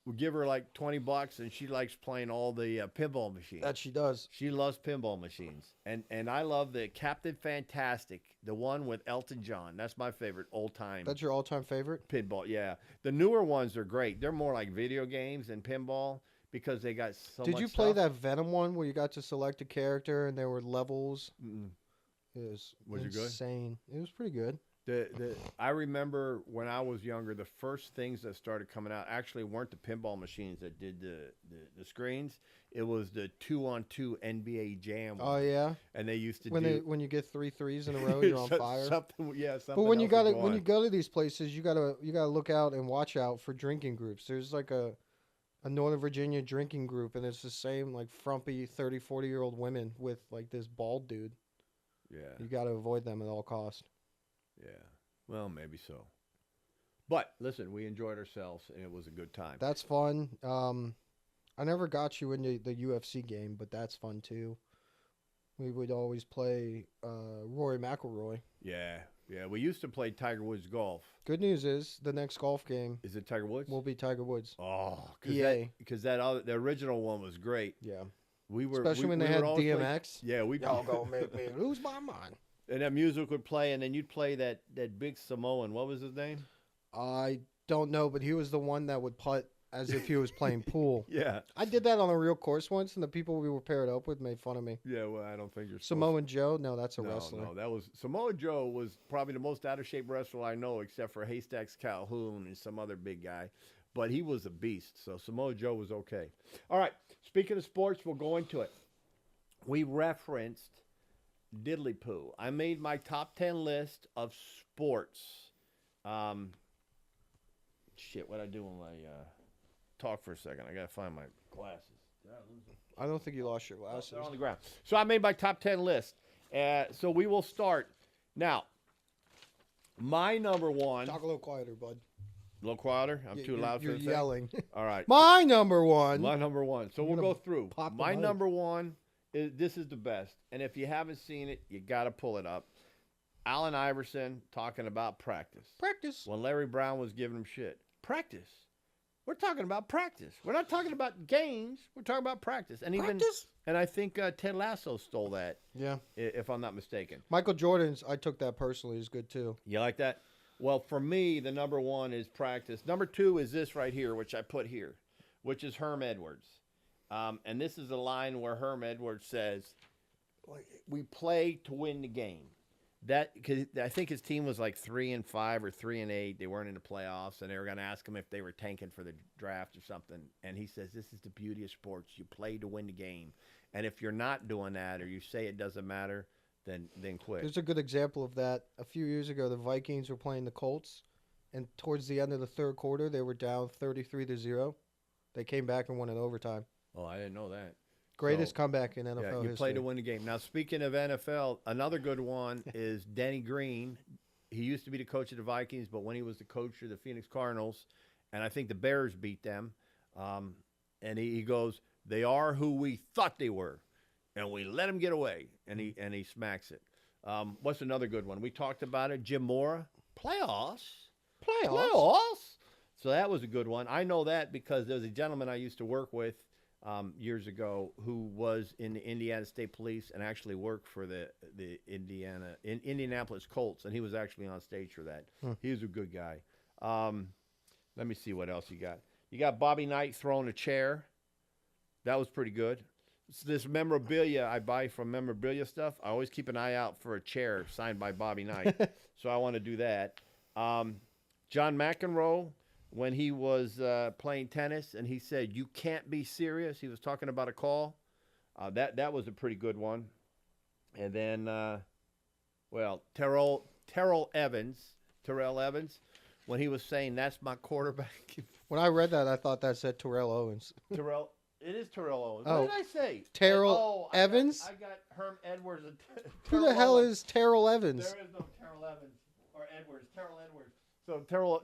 we give her like $20 and she likes playing all the pinball machines. That she does. She loves pinball machines. And I love the Captain Fantastic, the one with Elton John. That's my favorite old time. That's your all-time favorite? Pinball, yeah. The newer ones are great. They're more like video games than pinball because they got so much Did you play stuff. that Venom one where you got to select a character and there were levels? Mm-mm. It was it good? insane. It was pretty good. I remember when I was younger, the first things that started coming out actually weren't the pinball machines that did the screens. It was the 2-on-2 NBA Jam. Oh one. yeah. And they used to When you get 3 threes in a row, you're on fire. Something, yeah, something. But when you else is when you going. go to these places, you gotta look out and watch out for drinking groups. There's like a Northern Virginia drinking group, and it's the same like frumpy 30, 40-year-old women with like this bald dude. Yeah. You gotta avoid them at all costs. Yeah. Well, maybe so. But listen, we enjoyed ourselves and it was a good time. That's fun. I never got you into the UFC game, but that's fun too. We would always play Rory McIlroy. Yeah. Yeah. We used to play Tiger Woods golf. Good news is the next golf game Is it Tiger Woods? will be Tiger Woods. Oh, EA. because the original one was great. Yeah. Especially when they had DMX. Yeah, we. Y'all gonna make me lose my mind. And that music would play, and then you'd play that big Samoan. What was his name? I don't know, but he was the one that would putt as if he was playing pool. Yeah. I did that on a real course once, and the people we were paired up with made fun of me. Yeah, well, I don't think you're Samoan Joe? No, that's a wrestler. No, that was Samoa Joe was probably the most out of shape wrestler I know, except for Haystacks Calhoun and some other big guy. But he was a beast, so Samoa Joe was okay. All right, speaking of sports, we'll go into it. We referenced Diddly Poo. I made my top 10 list of sports. Shit, what'd I do when I talk for a second? I gotta find my glasses. Did I lose them? I don't think you lost your glasses. They're on the ground. So I made my top 10 list. So we will start. Now, my number one. Talk a little quieter, bud. A little quieter? I'm too loud for You're this thing? yelling. All right. My number one. My number one. So I'm we'll gonna go through. pop the My mic. number one is this is the best. And if you haven't seen it, you got to pull it up. Allen Iverson talking about practice. Practice. When Larry Brown was giving him shit. Practice. We're talking about practice. We're not talking about games. We're talking about practice. And Practice? I think Ted Lasso stole that, Yeah. if I'm not mistaken. Michael Jordan's, I took that personally, is good too. You like that? Well, for me, the number one is practice. Number two is this right here, which I put here, which is Herm Edwards. And this is a line where Herm Edwards says, we play to win the game. That, because I think his team was like 3-5 or 3-8. They weren't in the playoffs, and they were going to ask him if they were tanking for the draft or something. And he says, this is the beauty of sports. You play to win the game. And if you're not doing that, or you say it doesn't matter, then quit. There's a good example of that. A few years ago, the Vikings were playing the Colts, and towards the end of the third quarter, they were down 33-0. They came back and won in overtime. Oh, I didn't know that. Greatest comeback in NFL yeah, you history. play to win the game. Now, speaking of NFL, another good one is Denny Green. He used to be the coach of the Vikings, but when he was the coach of the Phoenix Cardinals, and I think the Bears beat them, and he goes, they are who we thought they were, and we let them get away, and he smacks it. What's another good one? We talked about it. Jim Mora, playoffs. So that was a good one. I know that because there was a gentleman I used to work with years ago who was in the Indiana State Police and actually worked for the Indianapolis Colts, and he was actually on stage for that. He was a good guy. Let me see what else you got. You got Bobby Knight throwing a chair. That was pretty good. It's this memorabilia I buy from memorabilia stuff. I always keep an eye out for a chair signed by Bobby Knight, so I want to do that. John McEnroe, when he was playing tennis, and he said, you can't be serious. He was talking about a call. That was a pretty good one. And then, Terrell Evans, when he was saying, that's my quarterback. When I read that, I thought that said Terrell Owens. It is Terrell Owens. Oh. What did I say? Terrell Evans? I got Herm Edwards. And Who the hell is Terrell Evans? There is no Terrell Evans or Edwards. Terrell Edwards. So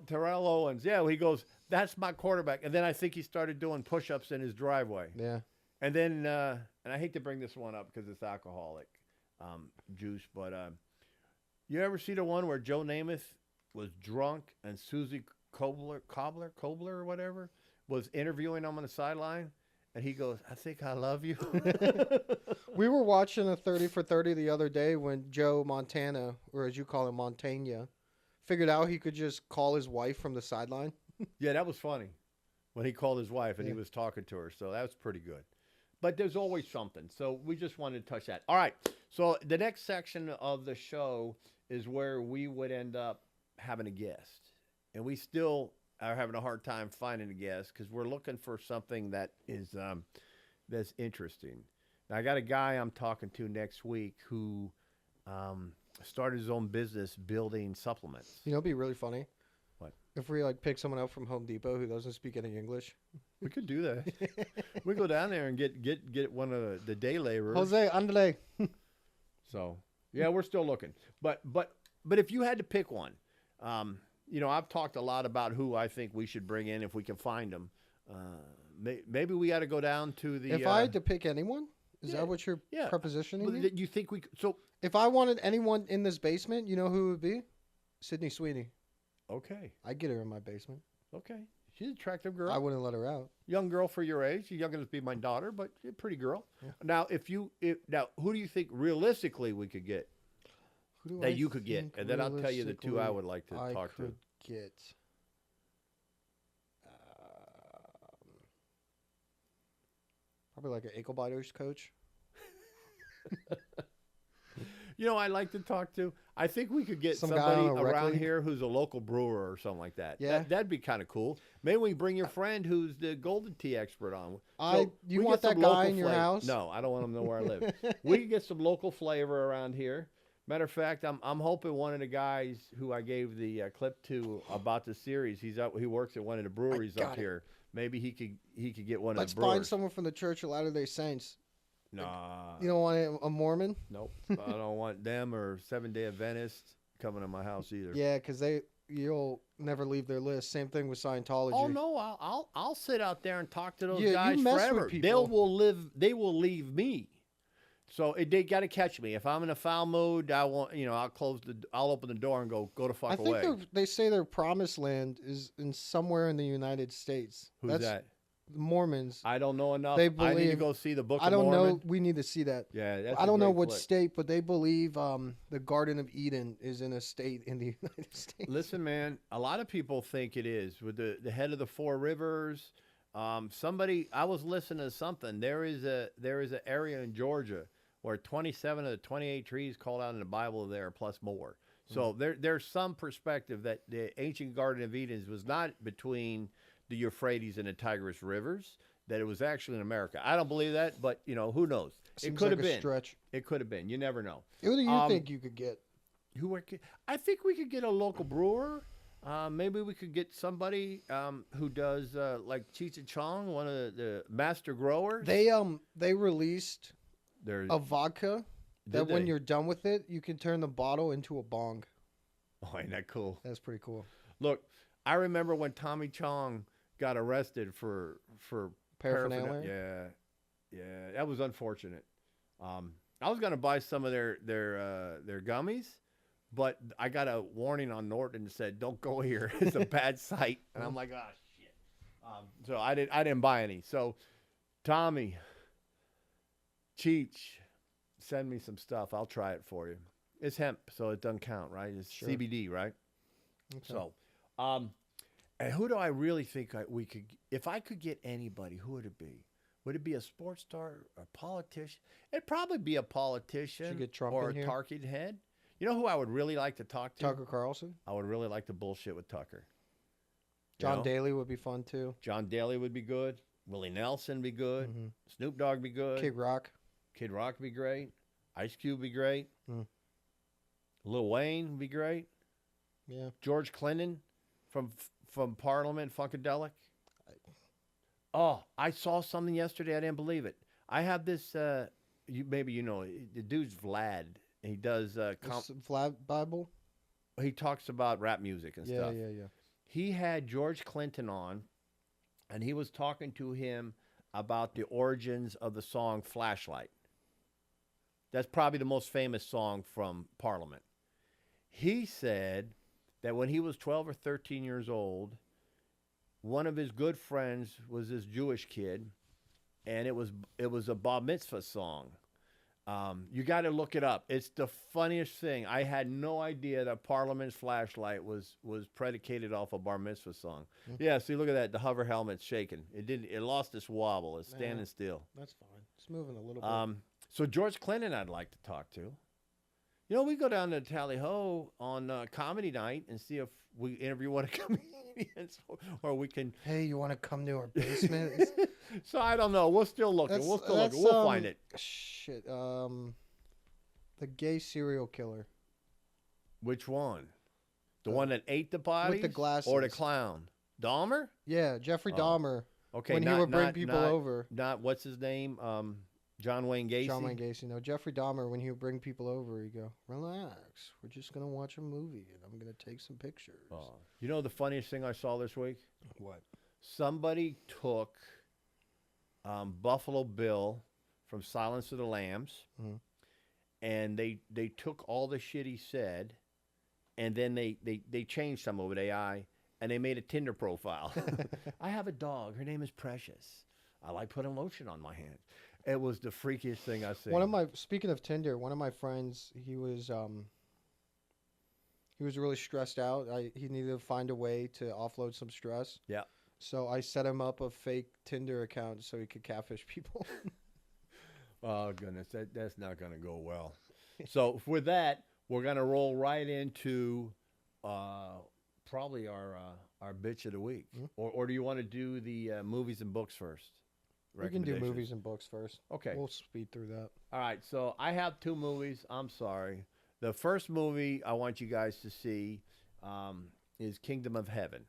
Terrell Owens, yeah, he goes, that's my quarterback. And then I think he started doing push-ups in his driveway. Yeah. And then, and I hate to bring this one up because it's alcoholic juice, but you ever see the one where Joe Namath was drunk and Susie Kobler or whatever, was interviewing him on the sideline? And he goes, I think I love you. We were watching a 30 for 30 the other day when Joe Montana, or as you call him, Montana, figured out he could just call his wife from the sideline. Yeah, that was funny when he called his wife and he was talking to her. So that was pretty good. But there's always something. So we just wanted to touch that. All right. So the next section of the show is where we would end up having a guest. And we still are having a hard time finding a guest because we're looking for something that is that's interesting. Now, I got a guy I'm talking to next week who started his own business building supplements. You know, it'd be really funny. What? If we pick someone up from Home Depot who doesn't speak any English. We could do that. We go down there and get one of the day laborers. Jose, andale. So yeah, we're still looking. But if you had to pick one, I've talked a lot about who I think we should bring in if we can find them. Maybe we got to go down to the. If I had to pick anyone, is that what you're prepositioning? Well, you think we? So if I wanted anyone in this basement, you know who it would be? Sydney Sweeney. Okay. I'd get her in my basement. Okay. She's an attractive girl. I wouldn't let her out. Young girl for your age. She's young enough to be my daughter, but she's a pretty girl. Yeah. Now, who do you think realistically we could get? You could get, and then I'll tell you the two I would like to talk to. Get. Probably like an ankle biters coach. I'd like to talk to. I think we could get somebody around here who's a local brewer or something like that. Yeah. That'd be kind of cool. Maybe we bring your friend who's the golden tea expert on. You want that guy in your house? No, I don't want him to know where I live. We can get some local flavor around here. Matter of fact, I'm hoping one of the guys who I gave the clip to about the series, he works at one of the breweries up here. Maybe he could get one of the brewers. Let's find someone from the Church of Latter-day Saints. Nah. You don't want a Mormon? Nope. I don't want them or Seventh-day Adventists coming to my house either. Yeah, because you'll never leave their list. Same thing with Scientology. Oh no, I'll sit out there and talk to those you guys mess forever. with people. They will leave me. So they got to catch me. If I'm in a foul mood, I'll open the door and go the fuck I away. think they say their promised land is in somewhere in the United States. Who's that? The Mormons. I don't know enough. They I need to believe- go see the Book I of don't Mormon. know. We need to see that. Yeah, that's I don't know great what flick. state, but they believe the Garden of Eden is in a state in the United States. Listen, man, a lot of people think it is with the head of the four rivers. I was listening to something. There is an area in Georgia where 27 of the 28 trees called out in the Bible there plus more. So there's some perspective that the ancient Garden of Eden was not between the Euphrates and the Tigris rivers, that it was actually in America. I don't believe that, but who knows? Seems it could like have a been. stretch. It could have been. You never know. Who do you think you could get? I think we could get a local brewer. Maybe we could get somebody who does like Cheech and Chong, one of the master growers. They released They're, a vodka did that when they? you're done with it, you can turn the bottle into a bong. Oh, ain't that cool? That's pretty cool. Look, I remember when Tommy Chong got arrested for Paraphernalia? Yeah, that was unfortunate. I was gonna buy some of their gummies, but I got a warning on Norton that said, "Don't go here. It's a bad site." And I'm like, "Oh shit!" So I didn't buy any. So Tommy, Cheech, send me some stuff. I'll try it for you. It's hemp, so it doesn't count, right? It's Sure. CBD, right? Okay. So, and who do I really think we could? If I could get anybody, who would it be? Would it be a sports star, a politician? It'd probably be a politician Should get Trump or in a here. talking head. You know who I would really like to talk to? Tucker Carlson. I would really like to bullshit with Tucker. You John know? Daly would be fun too. John Daly would be good. Willie Nelson be good. Mhm. Snoop Dogg be good. Kid Rock. Kid Rock be great. Ice Cube be great. Mm. Lil Wayne would be great. Yeah. George Clinton from Parliament, Funkadelic. Oh, I saw something yesterday. I didn't believe it. I have this. The dude's Vlad. He does. Vlad Bible. He talks about rap music and Yeah, stuff. yeah. He had George Clinton on, and he was talking to him about the origins of the song "Flashlight." That's probably the most famous song from Parliament. He said that when he was 12 or 13 years old, one of his good friends was this Jewish kid, and it was a bar mitzvah song. You got to look it up. It's the funniest thing. I had no idea that Parliament's Flashlight was predicated off a bar mitzvah song. Yeah, see, look at that. The hover helmet's shaking. It lost its wobble. It's standing still. That's fine. It's moving a little bit. So George Clinton, I'd like to talk to. We go down to Tally Ho on comedy night and see if we interview one of the comedians, or we can. Hey, you want to come to our basement? So I don't know. We're still looking. We'll find it. Shit. The gay serial killer. Which one? The one that ate the bodies? with the glasses. Or the clown? Dahmer? Yeah, Jeffrey Oh. Dahmer. Okay. When he would bring people over. Not what's his name? John Wayne Gacy. John Wayne Gacy. No, Jeffrey Dahmer. When he would bring people over, he'd go, "Relax. We're just gonna watch a movie, and I'm gonna take some pictures." Oh. You know the funniest thing I saw this week? What? Somebody took Buffalo Bill from Silence of the Lambs, Mhm. and they took all the shit he said, and then they changed some of it, AI, and they made a Tinder profile. I have a dog. Her name is Precious. I like putting lotion on my hands. It was the freakiest thing I've seen. Speaking of Tinder, one of my friends, he was really stressed out. He needed to find a way to offload some stress. Yeah. So I set him up a fake Tinder account so he could catfish people. Oh, goodness. That's not going to go well. So with that, we're going to roll right into probably our bitch of the week. Mm-hmm. Or do you want to do the movies and books first? We can do Recommendations? movies and books first. Okay. We'll speed through that. All right. So I have two movies. I'm sorry. The first movie I want you guys to see is Kingdom of Heaven.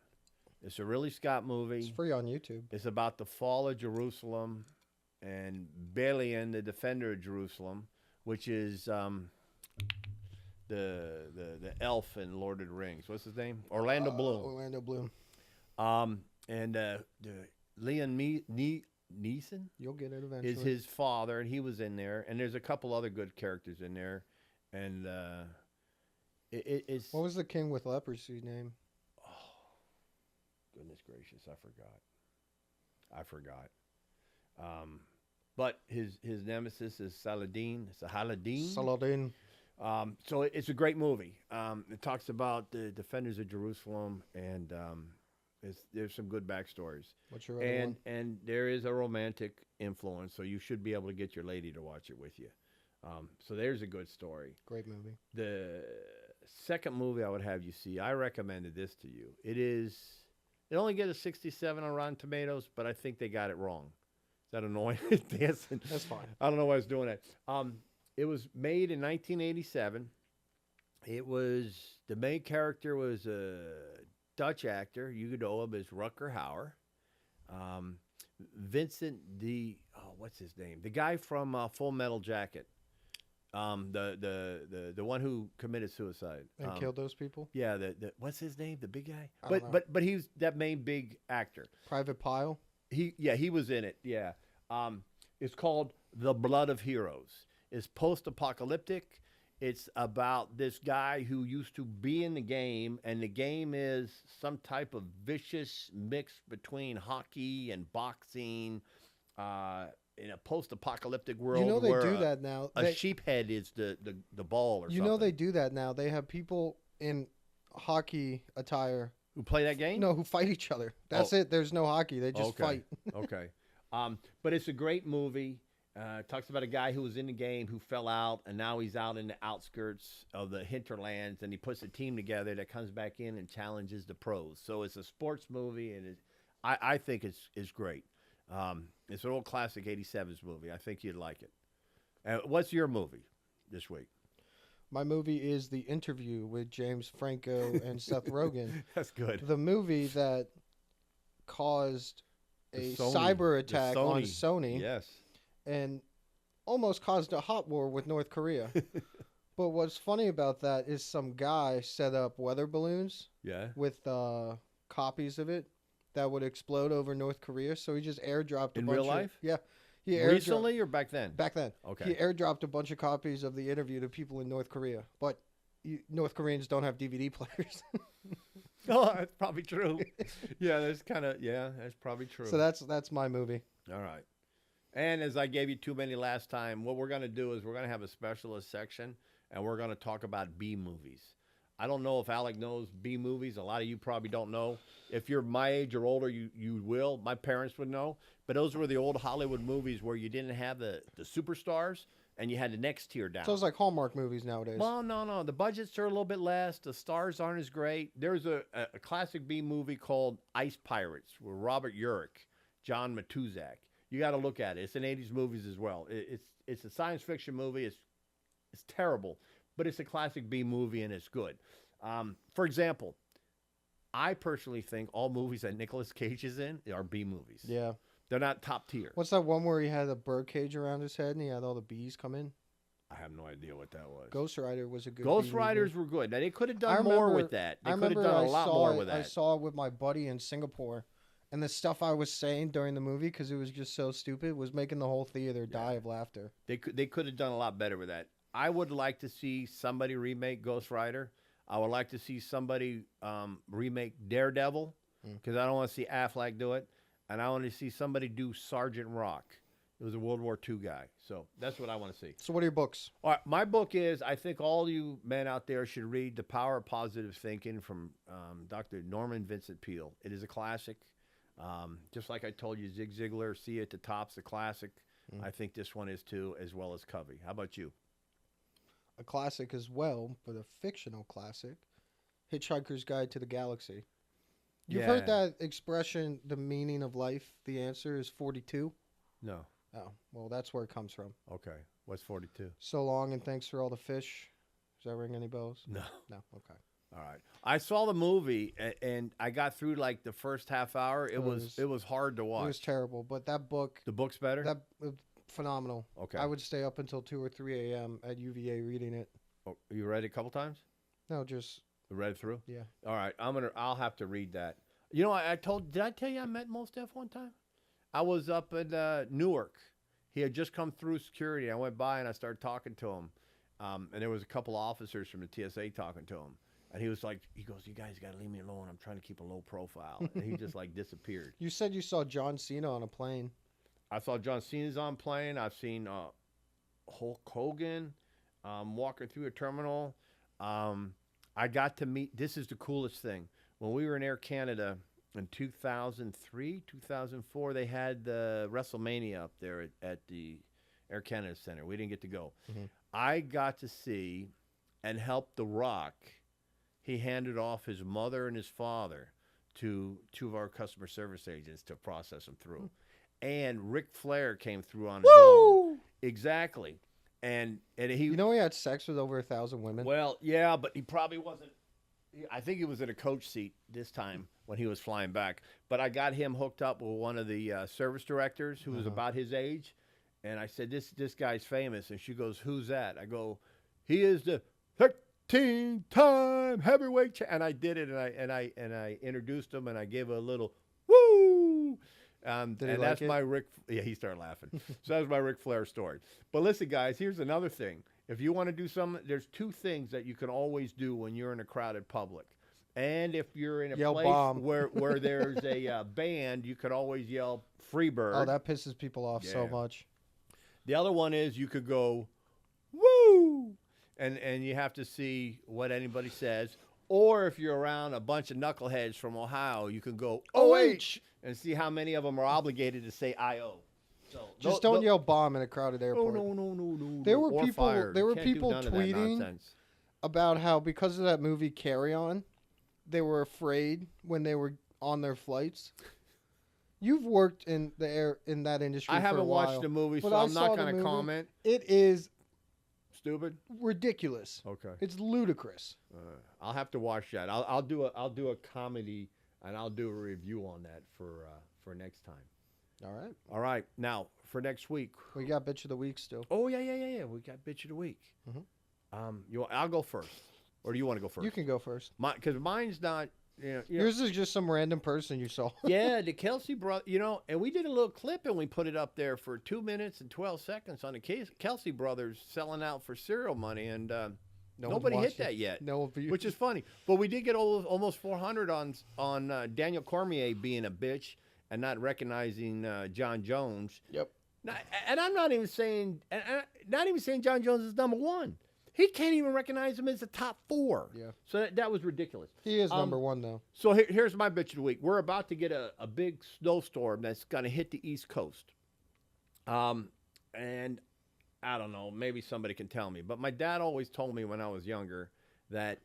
It's a Ridley Scott movie. It's free on YouTube. It's about the fall of Jerusalem and Balian, the defender of Jerusalem, which is the elf in Lord of the Rings. What's his name? Orlando Bloom. Orlando Bloom. And the Liam You'll get it eventually. is his father, and he was in there. And there's a couple other good characters in there. And it's... What was the king with leprosy name? Goodness gracious, I forgot. But his nemesis is Saladin. Saladin. So it's a great movie. It talks about the defenders of Jerusalem, and there's some good backstories. What's your other one? And there is a romantic influence, so you should be able to get your lady to watch it with you. So there's a good story. Great movie. The second movie I would have you see, I recommended this to you. It only get a 67 on Rotten Tomatoes, but I think they got it wrong. Is that annoying? Dancing. That's fine. I don't know why I was doing that. It was made in 1987. The main character was a Dutch actor. You could know him as Rutger Hauer. Vincent what's his name? The guy from Full Metal Jacket. The one who committed suicide And killed those people? Yeah, what's his name? The big guy? I don't know. But he's that main big actor. Private Pile? He was in it. Yeah. It's called The Blood of Heroes. It's post-apocalyptic. It's about this guy who used to be in the game, and the game is some type of vicious mix between hockey and boxing. In a post-apocalyptic world, You know they where do that now. a sheep head is the ball, or You something. know they do that now. They have people in hockey attire Who play that game? who fight each other. That's it. There's no hockey. They just fight. Okay. But it's a great movie. It talks about a guy who was in the game who fell out, and now he's out in the outskirts of the hinterlands, and he puts a team together that comes back in and challenges the pros. So it's a sports movie, and I think it's great. It's an old classic 87's movie. I think you'd like it. What's your movie this week? My movie is The Interview with James Franco and Seth Rogen. That's good. The movie that caused a cyber attack on Sony. Yes. And almost caused a hot war with North Korea. But what's funny about that is some guy set up weather balloons with copies of it that would explode over North Korea. So he just airdropped in real life? Yeah. Recently or back then? Back then. Okay. He airdropped a bunch of copies of the interview to people in North Korea. But North Koreans don't have DVD players. Oh, that's probably true. That's probably true. So that's my movie. All right. And as I gave you too many last time, what we're going to do is we're going to have a specialist section, and we're going to talk about B movies. I don't know if Alec knows B movies. A lot of you probably don't know. If you're my age or older, you will. My parents would know. But those were the old Hollywood movies where you didn't have the superstars, and you had the next tier down. So it's like Hallmark movies nowadays. Well, no. The budgets are a little bit less. The stars aren't as great. There's a classic B movie called Ice Pirates with Robert Urich, John Matuzak. You got to look at it. It's in 80s movies as well. It's a science fiction movie. It's terrible, but it's a classic B movie, and it's good. For example, I personally think all movies that Nicolas Cage is in are B movies. Yeah. They're not top tier. What's that one where he had a bird cage around his head and he had all the bees come in? I have no idea what that was. Ghost Rider was a good Ghost B Riders movie. were good. Now, they could have done more with that. They could have done a lot more with that. I saw it with my buddy in Singapore, and the stuff I was saying during the movie, because it was just so stupid, was making the whole theater die of laughter. They could have done a lot better with that. I would like to see somebody remake Ghost Rider. I would like to see somebody remake Daredevil, because I don't want to see Affleck do it. And I want to see somebody do Sergeant Rock. It was a World War II guy. So that's what I want to see. So what are your books? All right, my book is, I think all you men out there should read The Power of Positive Thinking from Dr. Norman Vincent Peale. It is a classic. Just like I told you, Zig Ziglar, See You at the Top's a classic. I think this one is too, as well as Covey. How about you? A classic as well, but a fictional classic. Hitchhiker's Guide to the Galaxy. You've heard that expression, the meaning of life, the answer is 42? No. Oh, well, that's where it comes from. Okay. What's 42? So long and thanks for all the fish. Does that ring any bells? No. No? Okay. All right. I saw the movie, and I got through like the first half hour. It was hard to watch. It was terrible, but that book... The book's better? That phenomenal. Okay. I would stay up until 2 or 3 a.m. at UVA reading it. Oh, you read it a couple times? No, just... Read it through? Yeah. All right. I'll have to read that. You know, did I tell you I met Mos Def one time? I was up in Newark. He had just come through security. I went by and I started talking to him. And there was a couple of officers from the TSA talking to him. And he was like, he goes, "You guys got to leave me alone. I'm trying to keep a low profile." And he just like disappeared. You said you saw John Cena on a plane. I saw John Cena's on plane. I've seen Hulk Hogan walking through a terminal. I got to meet, this is the coolest thing. When we were in Air Canada in 2003, 2004, they had the WrestleMania up there at the Air Canada Center. We didn't get to go. Mm-hmm. I got to see and help The Rock. He handed off his mother and his father to two of our customer service agents to process them through. And Ric Flair came through on his own. Exactly. And he... You know he had sex with over 1,000 women? Well, yeah, but he probably wasn't... I think he was in a coach seat this time when he was flying back. But I got him hooked up with one of the service directors who was about his age. And I said, this guy's famous. And she goes, "Who's that?" I go, "He is the 13-time heavyweight champ." And I did it, and I introduced him, and I gave a little woo. And that's my Rick. Yeah, he started laughing. So that was my Ric Flair story. But listen, guys, here's another thing. If you want to do something, there's two things that you can always do when you're in a crowded public. And if you're in a place where there's a band, you could always yell "Free Bird." Oh, that pisses people off so much. The other one is you could go "Woo!" and you have to see what anybody says. Or if you're around a bunch of knuckleheads from Ohio, you can go "OH!" and see how many of them are obligated to say "IO." So just don't yell "bomb" in a crowded airport. Oh, no. There were or people. fire. There were Can't do people none of that tweeting nonsense. about how because of that movie Carry On, they were afraid when they were on their flights. You've worked in that industry. I for a haven't while, watched the movie, but so I I'm saw not the going to movie. comment. It is Stupid. ridiculous. Okay. It's ludicrous. I'll have to watch that. I'll do a comedy, and I'll do a review on that for next time. All right. Now for next week, We got bitch of the week still. Oh yeah. We got bitch of the week. I'll go first, or do you want to go first? You can go first. Because mine's not. Yours is just some random person you saw. Yeah, the Kelsey brother. And we did a little clip and we put it up there for 2 minutes and 12 seconds on the Kelsey brothers selling out for cereal money, and nobody hit that yet. No views. Which is funny. But we did get almost 400 on Daniel Cormier being a bitch and not recognizing John Jones. Yep. Now, and I'm not even saying John Jones is number one. He can't even recognize him as the top four. Yeah. So that was ridiculous. He is number one, though. So here's my bitch of the week. We're about to get a big snowstorm that's going to hit the East Coast. And I don't know, maybe somebody can tell me. But my dad always told me when I was younger that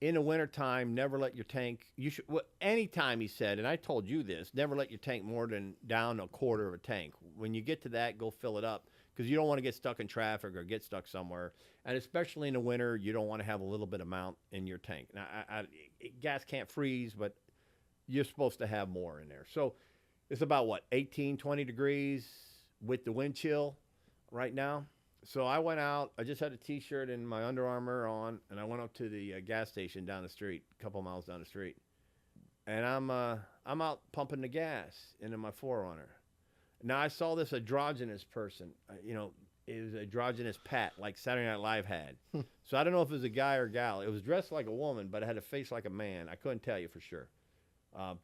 in the wintertime, never let your tank, anytime he said, and I told you this, never let your tank more than down a quarter of a tank. When you get to that, go fill it up. Because you don't want to get stuck in traffic or get stuck somewhere. And especially in the winter, you don't want to have a little bit amount in your tank. Now, gas can't freeze, but you're supposed to have more in there. So it's about, 18, 20 degrees with the wind chill right now. So I went out. I just had a T-shirt and my Under Armour on, and I went up to the gas station down the street, a couple miles down the street. And I'm out pumping the gas into my 4Runner. Now, I saw this androgynous person, it was androgynous Pat, like Saturday Night Live had. So I don't know if it was a guy or gal. It was dressed like a woman, but it had a face like a man. I couldn't tell you for sure.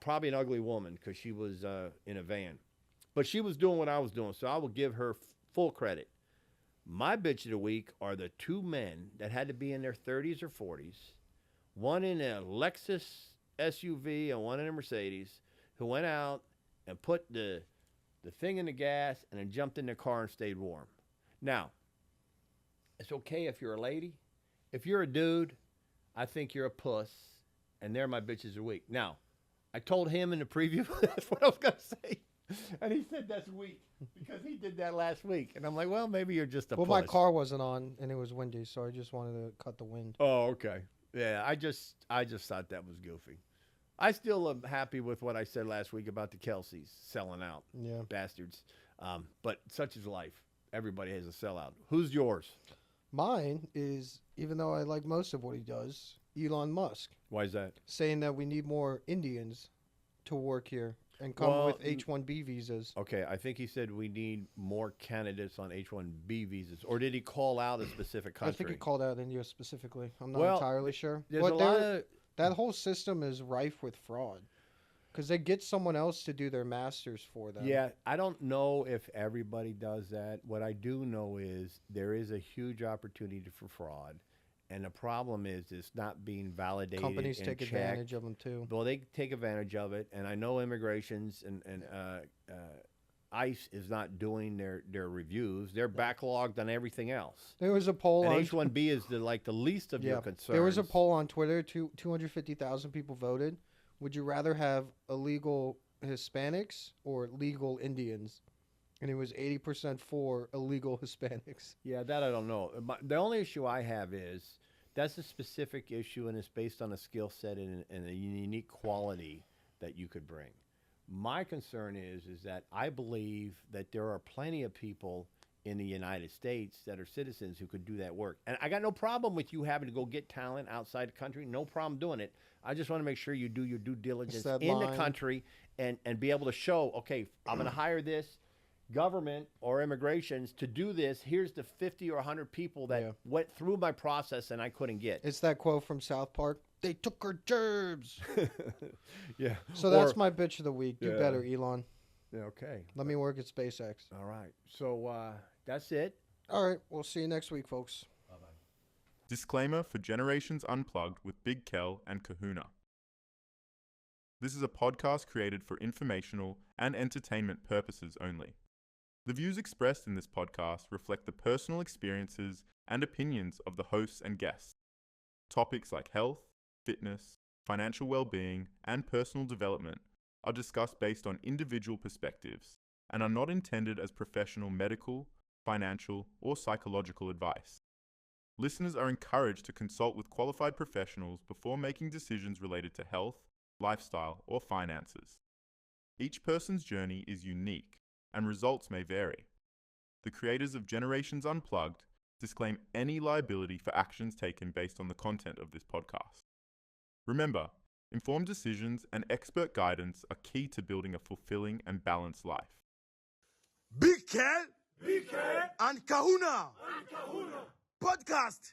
Probably an ugly woman because she was in a van. But she was doing what I was doing, so I will give her full credit. My bitch of the week are the two men that had to be in their 30s or 40s, one in a Lexus SUV and one in a Mercedes, who went out and put the thing in the gas and then jumped in their car and stayed warm. Now, it's okay if you're a lady. If you're a dude, I think you're a puss, and they're my bitches of the week. Now, I told him in the preview that's what I was going to say, and he said that's weak because he did that last week. And I'm like, well, maybe you're just a puss. Well, my car wasn't on, and it was windy, so I just wanted to cut the wind. Oh, okay. Yeah, I just thought that was goofy. I still am happy with what I said last week about the Kelseys selling out. Yeah. Bastards. But such is life. Everybody has a sellout. Who's yours? Mine is, even though I like most of what he does, Elon Musk. Why is that? Saying that we need more Indians to work here and come Well, with H-1B visas. Okay, I think he said we need more candidates on H-1B visas, or did he call out a specific country? I think he called out India specifically. I'm not Well, entirely sure. There's But a lot of that whole system is rife with fraud because they get someone else to do their masters for them. yeah. I don't know if everybody does that. What I do know is there is a huge opportunity for fraud, and the problem is it's not being validated. Companies and take checked. advantage of them too. Well, they take advantage of it, and I know immigrations and ICE is not doing their reviews. They're backlogged on everything else. There was a poll And on H-1B is the least of your concerns. There was a poll on Twitter. 250,000 people voted. Would you rather have illegal Hispanics or legal Indians? And it was 80% for illegal Hispanics. Yeah, that I don't know. The only issue I have is that's a specific issue, and it's based on a skill set and a unique quality that you could bring. My concern is that I believe that there are plenty of people in the United States that are citizens who could do that work. And I got no problem with you having to go get talent outside the country. No problem doing it. I just want to make sure you do your due diligence in the country and be able to show, okay, I'm going to hire this government or immigrations to do this. Here's the 50 or 100 people that went through my process and I couldn't get. It's that quote from South Park. They took our jobs. Yeah. So that's my bitch of the week. Do better, Elon. Yeah, okay. Let me work at SpaceX. All right. So that's it. All right. We'll see you next week, folks. Bye-bye. Disclaimer for Generations Unplugged with Big Kel and Kahuna. This is a podcast created for informational and entertainment purposes only. The views expressed in this podcast reflect the personal experiences and opinions of the hosts and guests. Topics like health, fitness, financial well-being, and personal development are discussed based on individual perspectives and are not intended as professional medical, financial, or psychological advice. Listeners are encouraged to consult with qualified professionals before making decisions related to health, lifestyle, or finances. Each person's journey is unique, and results may vary. The creators of Generations Unplugged disclaim any liability for actions taken based on the content of this podcast. Remember, informed decisions and expert guidance are key to building a fulfilling and balanced life. Big Kel and Kahuna podcast.